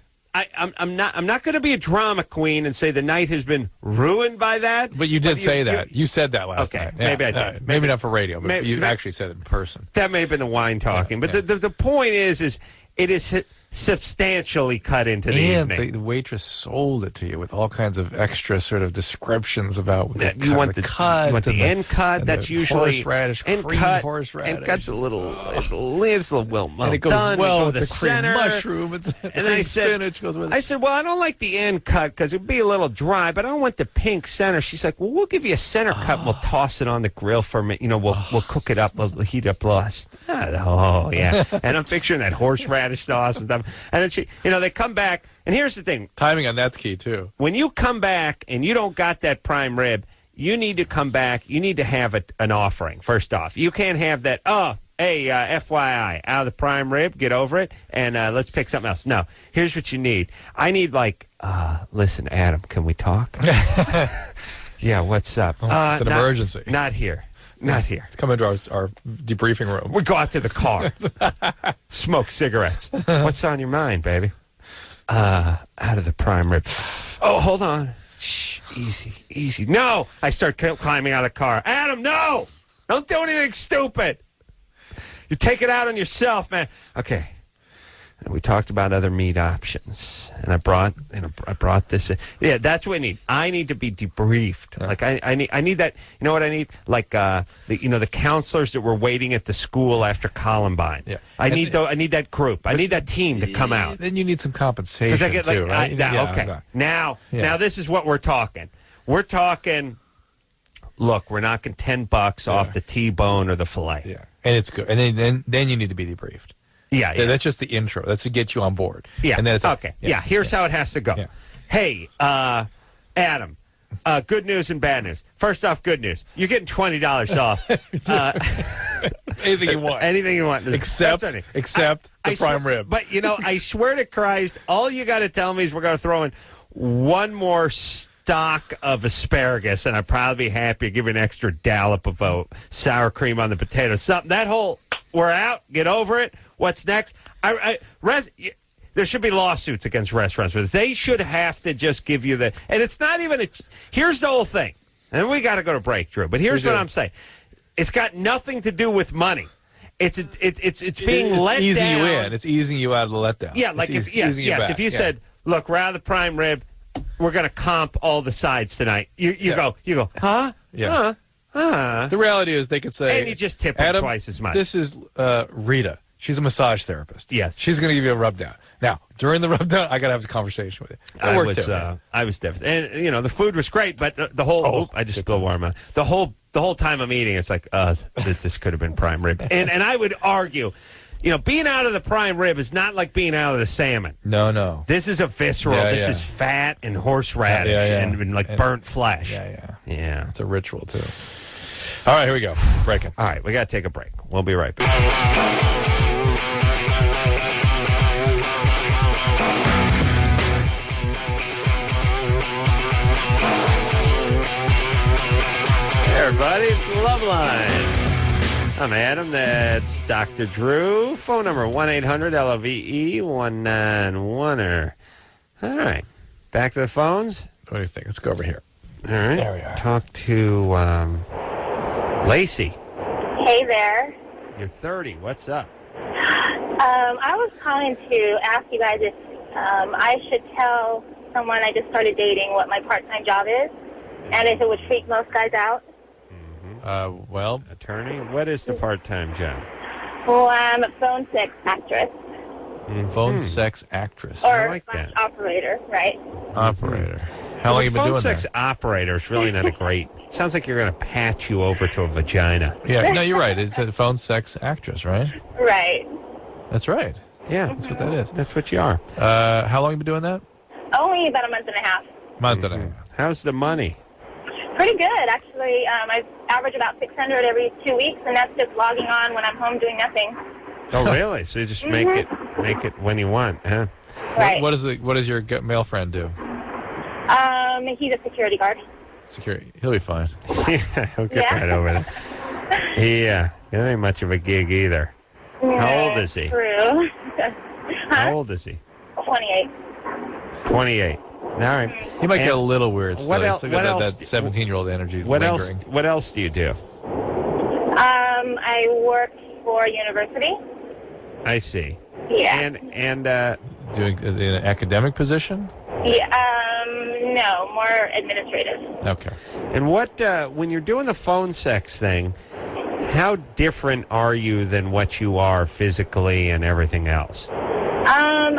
I'm not going to be a drama queen and say the night has been ruined by that. But you did say that. You said that last night. Yeah. Maybe I did. Maybe not for radio, but you actually said it in person. That may have been the wine talking. But the point is it is substantially cut into the evening. And the waitress sold it to you with all kinds of extra sort of descriptions about you want the cut. You want the end cut. That's usually horseradish, cream horseradish. End cut's a little well done. And it goes well with the center. Cream mushroom. And then spinach goes with it. I said, well, I don't like the end cut because it'd be a little dry, but I don't want the pink center. She's like, well, we'll give you a center cut. And we'll toss it on the grill for a minute. We'll cook it up. We'll heat it up less. Oh, yeah. And I'm picturing that horseradish sauce and stuff. And then they come back. And here's the thing. Timing on that's key, too. When you come back and you don't got that prime rib, you need to come back. You need to have an offering, first off. You can't have that, FYI, out of the prime rib, get over it, and let's pick something else. No, here's what you need. I need, listen, Adam, can we talk? Yeah, what's up? It's an emergency. Not here. Not here. Let's come into our debriefing room. We go out to the car. Smoke cigarettes. What's on your mind, baby? out of the prime rib. Oh, hold on. Shh, easy. No! I start climbing out of the car. Adam, no! Don't do anything stupid. You take it out on yourself, man. Okay. And we talked about other meat options, and I brought this in. Yeah, that's what I need. I need to be debriefed. Like I need that. You know what I need? Like the counselors that were waiting at the school after Columbine. Yeah. I need that group. I need that team to come out. Then you need some compensation I get, like, too, right? Okay. Now this is what we're talking. We're talking. Look, we're knocking $10 off the T-bone or the fillet. Yeah, and it's good. And then you need to be debriefed. Yeah. That's just the intro. That's to get you on board. Yeah. And then it's okay. Here's how it has to go. Yeah. Hey, Adam. Good news and bad news. First off, good news. You're getting $20 off. Anything you want. Anything you want. Except the prime rib. But, I swear to Christ, all you got to tell me is we're going to throw in one more stock of asparagus, and I'd probably be happy to give you an extra dollop of sour cream on the potatoes. Something. That whole, we're out. Get over it. What's next? There should be lawsuits against restaurants. They should have to just give you the... And it's not even... Here's the whole thing. And we got to go to break, Drew. But here's what I'm saying. It's got nothing to do with money. It's being let down. It's easing you in. It's easing you out of the letdown. Yeah, like if you said, look, we're out of the prime rib, we're going to comp all the sides tonight. You go, huh? Yeah. The reality is they could say... And you just tip them twice as much. This is Rita. She's a massage therapist. Yes. She's going to give you a rub down. Now, during the rub down, I got to have a conversation with you. I was devastated. And, the food was great, but the whole... I just spilled water on the whole time I'm eating, it's like, this could have been prime rib. And I would argue, being out of the prime rib is not like being out of the salmon. No. This is a visceral. This is fat and horseradish and burnt flesh. Yeah. It's a ritual, too. All right, here we go. Breaking. All right, we got to take a break. We'll be right back. Hey everybody, it's Loveline. I'm Adam. That's Dr. Drew. Phone number 1-800-LOVE-191. All right. Back to the phones. What do you think? Let's go over here. All right. There we are. Talk to Lacey. Hey there. You're 30. What's up? I was calling to ask you guys if I should tell someone I just started dating what my part-time job is, and if it would freak most guys out. Well, attorney, what is the part-time job? Well, I'm a phone sex actress. Mm-hmm. Phone sex actress. Or I like that. Operator, right? Operator. How long have you been doing that? Phone sex operator is really not a great... Sounds like you're going to patch you over to a vagina. Yeah, no, you're right. It's a phone sex actress, right? Right. That's right. Yeah. That's what that is. That's what you are. How long have you been doing that? Only about a month and a half. Month and a half. How's the money? Pretty good, actually. I average about $600 every 2 weeks, and that's just logging on when I'm home doing nothing. Oh, really? So you just make it when you want, huh? Right. What does your male friend do? He's a security guard. Security. He'll be fine. Yeah, he'll get right over there. Yeah, it ain't much of a gig either. How old is he? True. How old is he? 28. 28. All right. He might get a little weird still. What He's still got that 17-year-old energy lingering. What else do you do? I work for a university. I see. Yeah. And doing in an academic position? Yeah. No, more administrative. Okay. And what when you're doing the phone sex thing, how different are you than what you are physically and everything else? I'm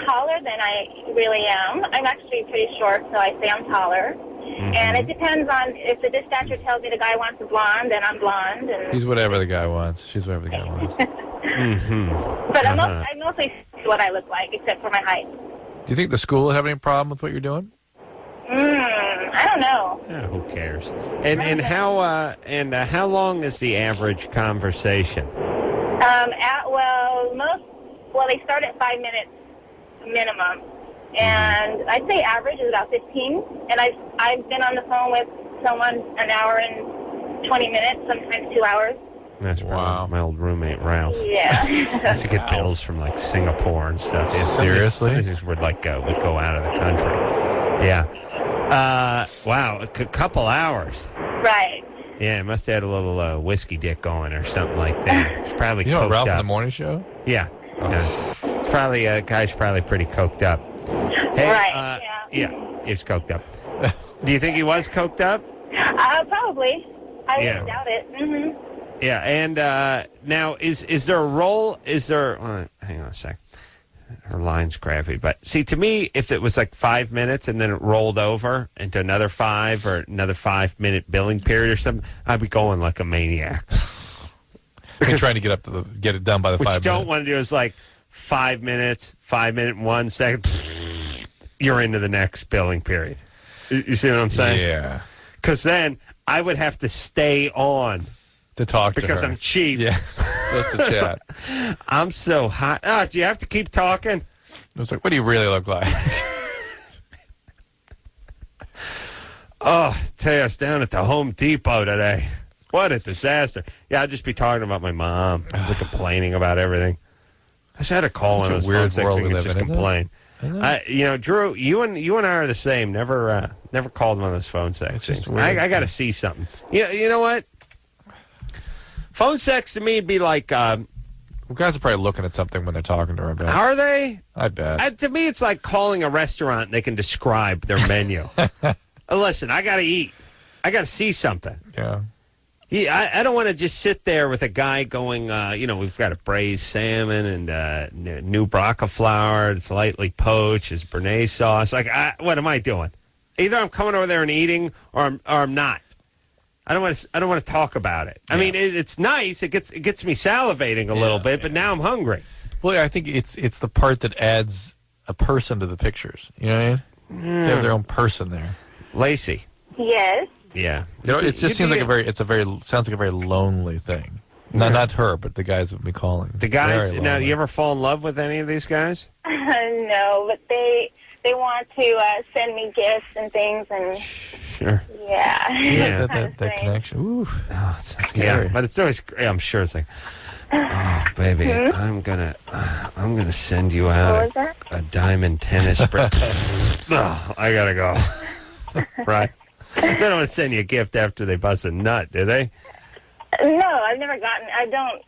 taller than I really am. I'm actually pretty short, so I say I'm taller. Mm-hmm. And it depends on if the dispatcher tells me the guy wants a blonde, then I'm blonde. And he's whatever the guy wants. She's whatever the guy wants. Mm-hmm. But I mostly see what I look like, except for my height. Do you think the school will have any problem with what you're doing? I don't know. Who cares? And how long is the average conversation? They start at 5 minutes minimum, and I'd say average is about 15. And I've been on the phone with someone an hour and 20 minutes, sometimes 2 hours. That's probably my old roommate, Ralph. Yeah. I used to get bills from, like, Singapore and stuff. Yeah, Seriously? Some of these would go out of the country. Yeah. Wow, a couple hours. Right. Yeah, must have had a little whiskey dick going or something like that. It's probably you know coked Ralph up. in the morning show? Yeah. Yeah. It's probably, guy's probably pretty coked up. Hey, Right, yeah, he's coked up. Do you think he was coked up? Probably. I Yeah. wouldn't doubt it. Mm-hmm. Yeah, and now is there a role? Is there? Hang on a sec. Her line's crappy, but see, to me, if it was like 5 minutes and then it rolled over into another 5 or another 5-minute billing period or something, I'd be going like a maniac. You're trying to get it done by the 5 minutes. What you don't want to do is like 5 minutes, 5 minute, 1 second. You're into the next billing period. You see what I'm saying? Yeah. Because then I would have to stay on to talk to her. Because I'm cheap. Yeah, just to chat. I'm so hot. Oh, do you have to keep talking? It's like, what do you really look like? Oh, tell you, I was down at the Home Depot today. What a disaster. Yeah, I'd just be talking about my mom, complaining about everything. I should have to call one of those weird phone world sex we and live just in, complain. Drew, you and I are the same. Never called one of those phone sex things. I got to see something. You know what? Phone sex to me would be like... guys are probably looking at something when they're talking to her. I bet. Are they? I bet. To me, it's like calling a restaurant and they can describe their menu. Listen, I got to eat. I got to see something. Yeah. I don't want to just sit there with a guy going, we've got a braised salmon and new braca flour. It's lightly poached. It's béarnaise sauce. Like, what am I doing? Either I'm coming over there and eating or I'm not. I don't want to talk about it. I mean, it's nice. It gets me salivating a little bit, but now I'm hungry. Well, I think it's the part that adds a person to the pictures. You know what I mean? They have their own person there. Lacey. Yes. Yeah. It just seems like sounds like a very lonely thing. Not her, but the guys that be calling. The guys. Now, do you ever fall in love with any of these guys? No, but they want to send me gifts and things, and sure. Yeah. Yeah. that connection. Ooh. Oh, it's scary. Yeah, but it's always. I'm sure it's like, oh, baby, I'm gonna send you out a diamond tennis bracelet. Oh, I gotta go. Right. They don't want to send you a gift after they bust a nut, do they? No, I've never gotten. I don't.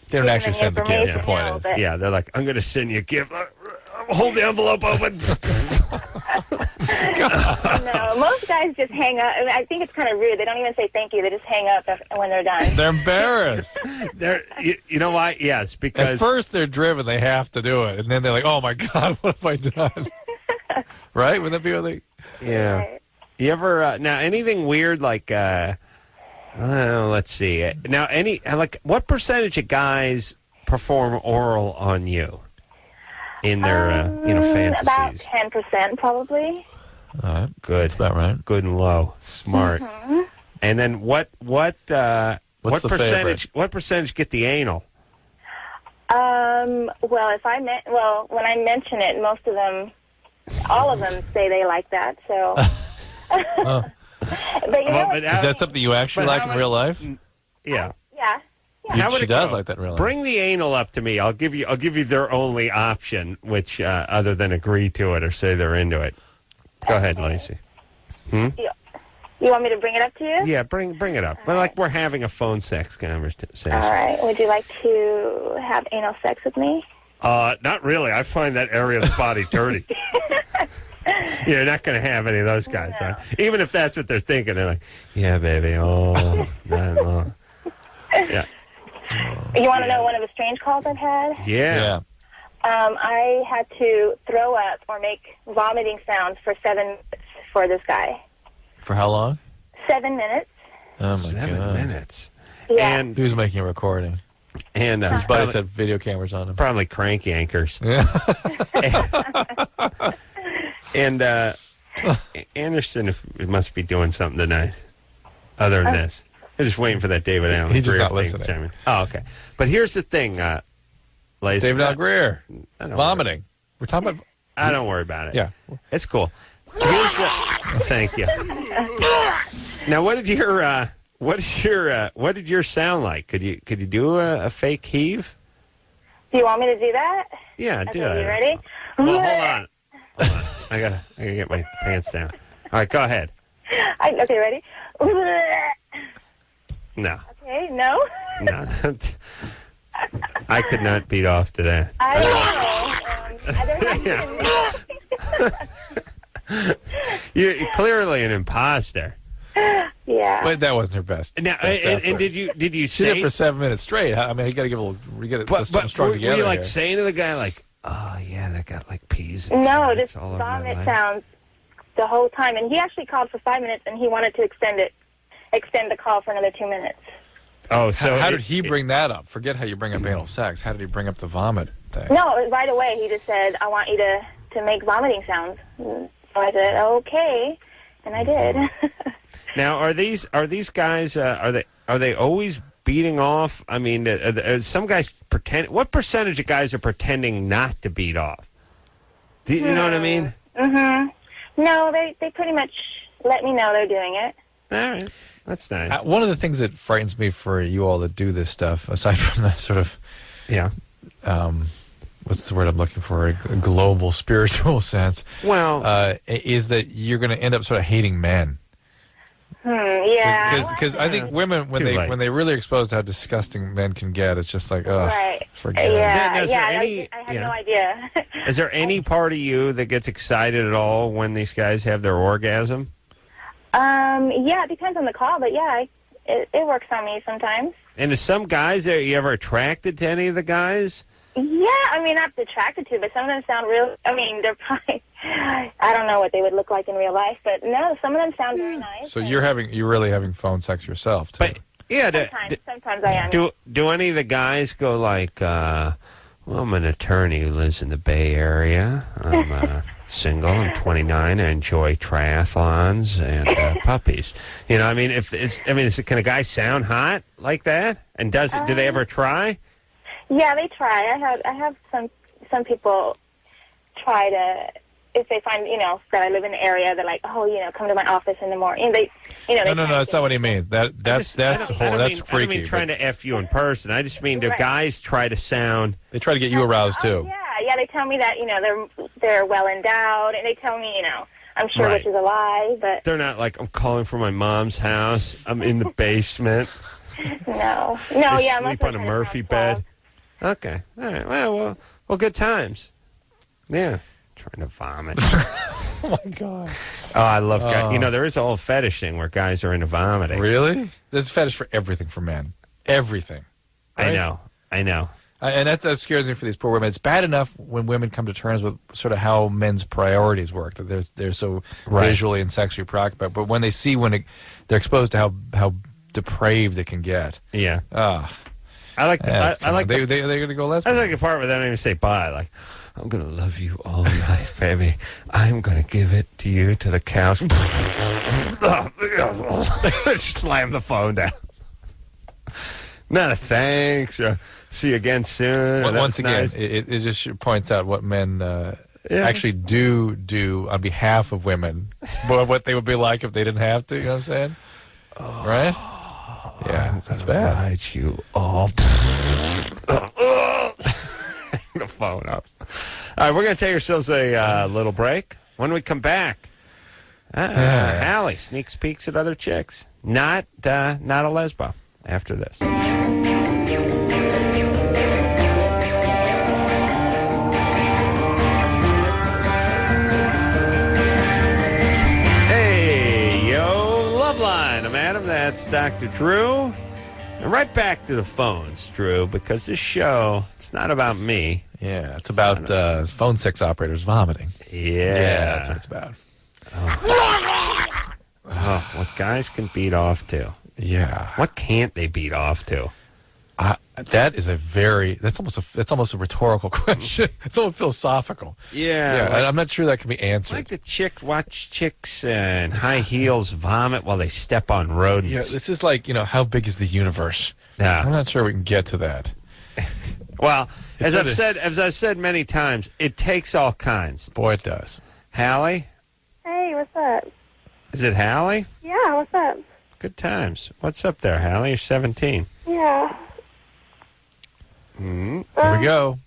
They don't actually send the gift. The point is, yeah, they're like, I'm going to send you a gift. Hold the envelope open. No, most guys just hang up. I think it's kind of rude. They don't even say thank you. They just hang up when they're done. They're embarrassed. You know why? Yes, because at first they're driven. They have to do it, and then they're like, "Oh my God, what have I done?" Right? Wouldn't that be what they? Yeah. Right. You ever now anything weird like? Let's see. Now, what percentage of guys perform oral on you in their fantasies? About 10%, probably. All right, good. That's about right. Good and low, smart. Mm-hmm. And then what percentage? Favorite? What percentage get the anal? Well, when I mention it, most of them, all of them say they like that. So. Oh. But is that something you actually like in real life? Yeah. She does like that in real life. Bring the anal up to me. I'll give you their only option, which other than agree to it or say they're into it. Go ahead, Lacey. You want me to bring it up to you? Yeah, bring it up. Well, like we're having a phone sex conversation. All right. Would you like to have anal sex with me? Not really. I find that area of the body dirty. You're not going to have any of those guys, no. Right? Even if that's what they're thinking. They're like, yeah, baby, oh, no. Yeah. You want to know one of the strange calls I've had? Yeah. I had to throw up or make vomiting sounds for 7 minutes for this guy. For how long? 7 minutes. Oh, my 7 minutes. Yeah. And he was making a recording. And his buddies had video cameras on him. Probably crank anchors. Yeah. And Anderson must be doing something tonight other than this. I'm just waiting for that David Allen. He's just not listening. Oh, okay. But here's the thing, Lacey. David Allen Greer. Vomiting. We're talking about... I don't worry about it. Yeah. It's cool. Thank you. Now, what did your what did your sound like? Could you do a fake heave? Do you want me to do that? Yeah, okay, do it. You ready? Well, hold on. I gotta get my pants down. All right, go ahead. Okay, ready? No. Okay, no? No. I could not beat off to that. You're clearly an imposter. Yeah. But that wasn't her best. Now, and did you say? She did it for 7 minutes straight. I mean, you got to give a little. You got to strung together. Were you like saying to the guy, like, "Oh yeah, that got like peas"? And no, just vomit sounds the whole time. And he actually called for 5 minutes, and he wanted to extend the call for another 2 minutes. Oh, so how did he bring that up? Forget how you bring up anal sex. How did he bring up the vomit thing? No, right away he just said, "I want you to make vomiting sounds." So I said, "Okay," and I did. Now, are these guys? Are they always beating off? I mean, some guys pretend. What percentage of guys are pretending not to beat off? Do you know what I mean? Mm-hmm. No, they pretty much let me know they're doing it. All right, that's nice. One of the things that frightens me for you all that do this stuff, aside from the sort of, what's the word I'm looking for? A global spiritual sense. Well, is that you're going to end up sort of hating men. Yeah. Because I think women, when they really are exposed to how disgusting men can get, it's just like, oh, forget it. I had no idea. Is there any part of you that gets excited at all when these guys have their orgasm? Yeah, it depends on the call, but yeah, it works on me sometimes. And to some guys, are you ever attracted to any of the guys? Yeah, I mean, not attracted to, but some of them sound real. I mean, they're probably. I don't know what they would look like in real life, but no, some of them sound very nice. So you're really having phone sex yourself too? But yeah, sometimes I am. Do any of the guys go like, well, I'm an attorney who lives in the Bay Area. I'm single. I'm 29. I enjoy triathlons and puppies. You know, I mean, can a guy sound hot like that? And do they ever try? Yeah, they try. I have some people try to, if they find, that I live in the area, they're like, oh, come to my office in the morning. And no, that's not what he means. That's freaky. I don't mean trying to F you in person. I just mean, do guys try to sound... They try to get you aroused, too. Yeah, they tell me that, they're well endowed, and they tell me, I'm sure which is a lie, but... They're not like, I'm calling from my mom's house, I'm in the basement. No, yeah. Sleep on a Murphy bed. Okay, all right, well, good times. Yeah. Trying to vomit. Oh, my God. Oh, I love guys. There is a whole fetish thing where guys are into vomiting. Really? There's a fetish for everything for men. Everything. Right? I know. And that scares me for these poor women. It's bad enough when women come to terms with sort of how men's priorities work, that they're so visually and sexually preoccupied. But when they see they're exposed to how depraved it can get. Yeah. I like they're going to go lesbian. I like the part where they don't even say bye. Like, I'm going to love you all night, baby. I'm going to give it to you to the couch. Just slam the phone down. Not a thanks. See you again soon. Once again, nice. it just points out what men actually do on behalf of women. What they would be like if they didn't have to. You know what I'm saying? Right? Yeah, that's bad. Ride you off. The phone up. All right, we're going to take ourselves a little break. When we come back, Allie sneaks peeks at other chicks. Not a lesbo. After this. Hey, yo, Loveline. I'm Adam. That's Dr. Drew. And right back to the phones, Drew, because this show, it's not about me. Yeah, it's about phone sex operators vomiting. Yeah. That's what it's about. Oh, what guys can beat off to. Yeah. What can't they beat off to? That's almost a rhetorical question. It's almost philosophical. Yeah. I'm not sure that can be answered. I like to watch chicks in high heels vomit while they step on rodents. Yeah, this is like, how big is the universe? Yeah. I'm not sure we can get to that. Well, as I've said many times, it takes all kinds. Boy, it does. Hallie? Hey, what's up? Is it Hallie? Yeah, what's up? Good times. What's up there, Hallie? You're 17. Yeah. Mm-hmm. Here we go.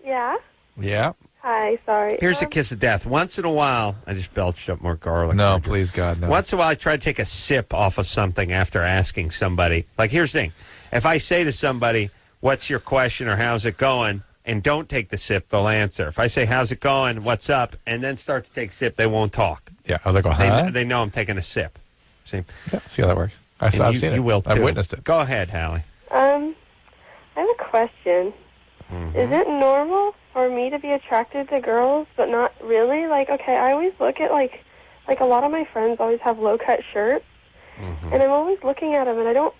Yeah. Yeah. Hi, sorry. Here's a kiss of death. Once in a while, I just belched up more garlic. No, please, God, no. Once in a while, I try to take a sip off of something after asking somebody. Like, here's the thing. If I say to somebody, what's your question or how's it going, and don't take the sip, they'll answer. If I say, how's it going, what's up, and then start to take a sip, they won't talk. Yeah, I was like, huh? They know I'm taking a sip. See? Yeah, see how that works. I've seen it. You will, too. I've witnessed it. Go ahead, Hallie. I have a question. Mm-hmm. Is it normal for me to be attracted to girls, but not really? Like, okay, I always look at, like a lot of my friends always have low-cut shirts, and I'm always looking at them, and I don't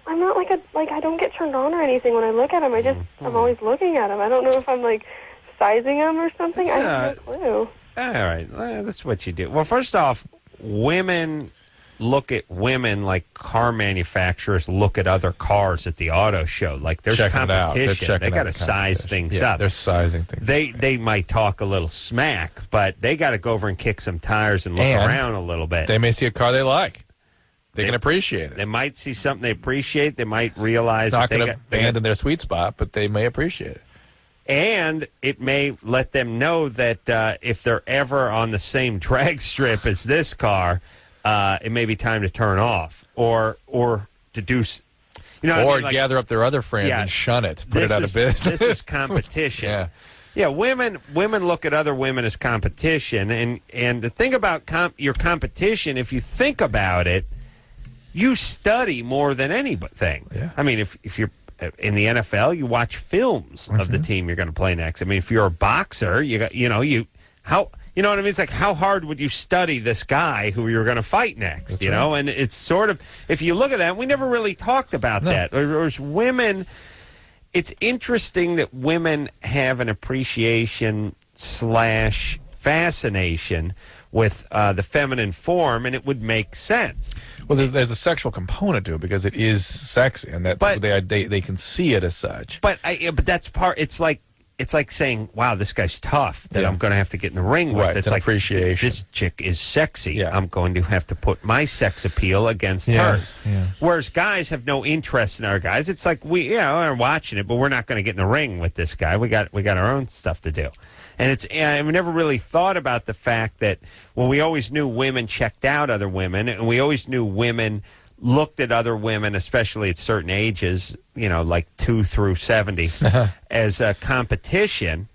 get turned on or anything when I look at them. I'm always looking at them. I don't know if I'm, like, sizing them or something. I have no clue. All right. That's what you do. Well, first off, women look at women like car manufacturers look at other cars at the auto show. Like, there's competition. They got to size things up. They're sizing things up. They might talk a little smack, but they got to go over and kick some tires and look around a little bit. They may see a car they like. They can appreciate it. They might see something they appreciate. They might realize it's not going to land in their sweet spot, but they may appreciate it. And it may let them know that if they're ever on the same drag strip as this car, it may be time to turn off or to do, or gather up their other friends and shun it, put it out of business. This is competition. Yeah. Women look at other women as competition, and the thing about your competition, if you think about it, you study more than anything. Yeah. I mean, if you're in the NFL, you watch films of the team you're going to play next. I mean, if you're a boxer, you know what I mean? It's like, how hard would you study this guy who you're going to fight next? That's right. And it's sort of, if you look at that, we never really talked about that. Whereas women, it's interesting that women have an appreciation / fascination with the feminine form, and it would make sense. Well, there's a sexual component to it because it is sexy, and they can see it as such. But that's part. It's like saying, "Wow, this guy's tough." That I'm going to have to get in the ring with. Right, it's like appreciation. This chick is sexy. Yeah. I'm going to have to put my sex appeal against hers. Yeah. Whereas guys have no interest in our guys. It's like we're watching it, but we're not going to get in the ring with this guy. We got our own stuff to do. And we never really thought about the fact that, well, we always knew women checked out other women, and we always knew women looked at other women, especially at certain ages, like 2 through 70, as a competition.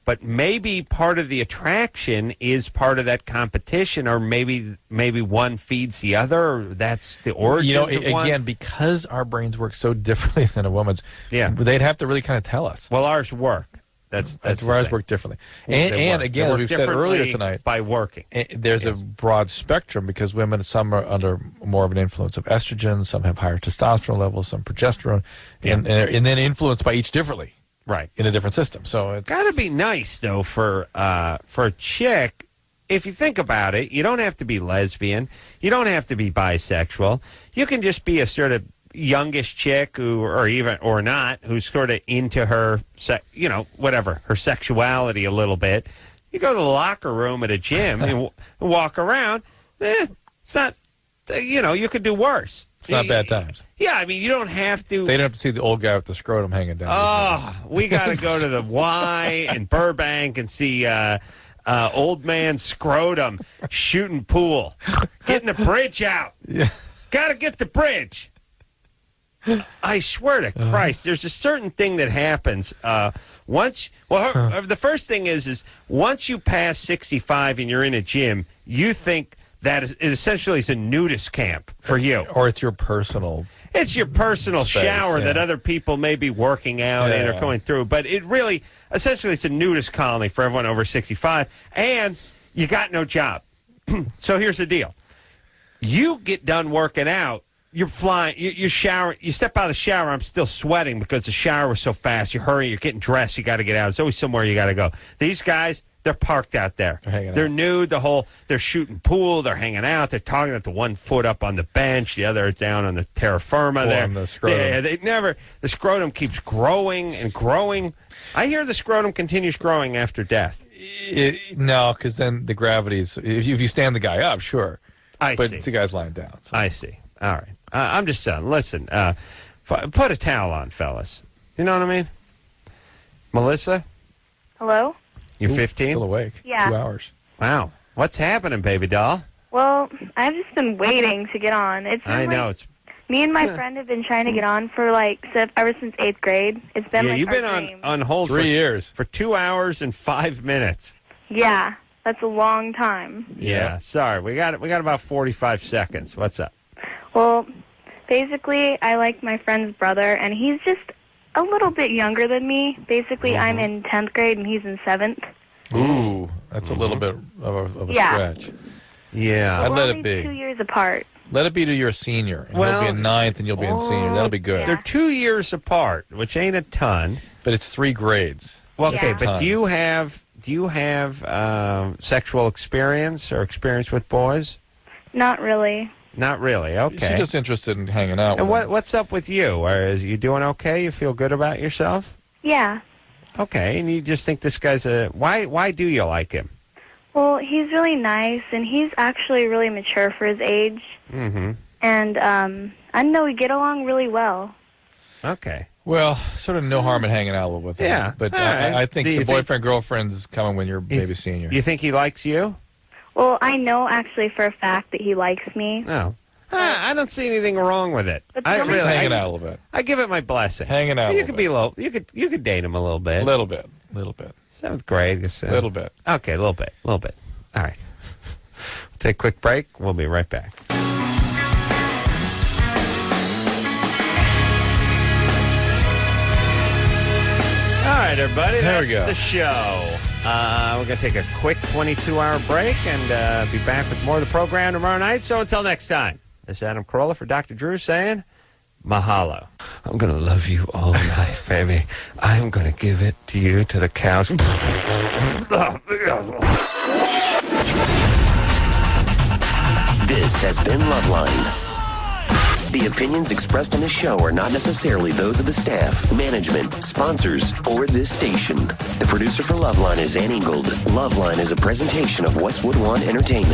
But maybe part of the attraction is part of that competition, or maybe one feeds the other, or that's the origins of one. Again, because our brains work so differently than a woman's, they'd have to really kind of tell us. Well, ours work. That's where ours work differently. And again, as we've said earlier tonight, by working. There's a broad spectrum because women, some are under more of an influence of estrogen, some have higher testosterone levels, some progesterone, and then influenced by each differently. Right. In a different system. So it's got to be nice, though, for a chick. If you think about it, you don't have to be lesbian. You don't have to be bisexual. You can just be a sort of youngish chick or not, who's sort of into her, her sexuality a little bit. You go to the locker room at a gym and walk around. It's not, you could do worse. It's not bad times. Yeah, I mean, you don't have to. They don't have to see the old guy with the scrotum hanging down. Oh, we got to go to the Y in Burbank and see old man scrotum shooting pool, getting the bridge out. Yeah. Got to get the bridge. I swear to Christ, there's a certain thing that happens once. Well, the first thing is once you pass 65 and you're in a gym, you think that it essentially is a nudist camp for you, or it's your personal. It's your personal space, shower that other people may be working out in or going through, but it really essentially it's a nudist colony for everyone over 65, and you got no job. So here's the deal: you get done working out. You're flying, you shower, you step out of the shower, I'm still sweating because the shower was so fast. You hurry, you're getting dressed, you got to get out. There's always somewhere you got to go. These guys, they're parked out there. They're nude, they're shooting pool, they're hanging out, they're talking at the 1 foot up on the bench, the other down on the terra firma there. On the scrotum. The scrotum keeps growing and growing. I hear the scrotum continues growing after death. No, because then the gravity's, if you stand the guy up, sure. I but see. the guy's lying down. So. I see. All right. I'm just saying. Listen, put a towel on, fellas. You know what I mean? Melissa? Hello? You're 15? Still awake. Yeah. 2 hours. Wow. What's happening, baby doll? Well, I've just been waiting to get on. I know. It's me and my friend have been trying to get on for ever since 8th grade. It's been you've been on hold 3 years. For 2 hours and 5 minutes. Yeah, that's a long time. Yeah, sorry. We got about 45 seconds. What's up? Well, basically, I like my friend's brother, and he's just a little bit younger than me. Basically, I'm in 10th grade, and he's in 7th. Ooh, that's a little bit of a stretch. Yeah. I'd let only it be. 2 years apart. Let it be to your senior. And he'll be in 9th, and you'll be in senior. That'll be good. They're 2 years apart, which ain't a ton. But it's 3 grades. Well, okay, but do you have sexual experience or experience with boys? Not really. Not really. Okay. She's just interested in hanging out. And with what's up with you? Are you doing okay? You feel good about yourself? Yeah. Okay, and you just think this guy's why do you like him? Well, he's really nice, and he's actually really mature for his age. Mm-hmm. And I know we get along really well. Okay. Well, sort of no harm in hanging out a little with him. Yeah. But right. I think the boyfriend-girlfriend is coming when you're maybe senior. You think he likes you? Well, I know actually for a fact that he likes me. No. I don't see anything wrong with it. But I Just hanging out a little bit. I give it my blessing. Hanging out. You could be low. You could date him a little bit. A little bit. 7th grade. A little bit. Okay, a little bit. All right. We'll take a quick break. We'll be right back. All right, everybody. There we That's go. the show. We're going to take a quick 22-hour break and be back with more of the program tomorrow night. So until next time, this is Adam Carolla for Dr. Drew saying mahalo. I'm going to love you all night, baby. I'm going to give it to you to the cows. This has been Loveline. The opinions expressed on this show are not necessarily those of the staff, management, sponsors, or this station. The producer for Loveline is Ann Ingold. Loveline is a presentation of Westwood One Entertainment.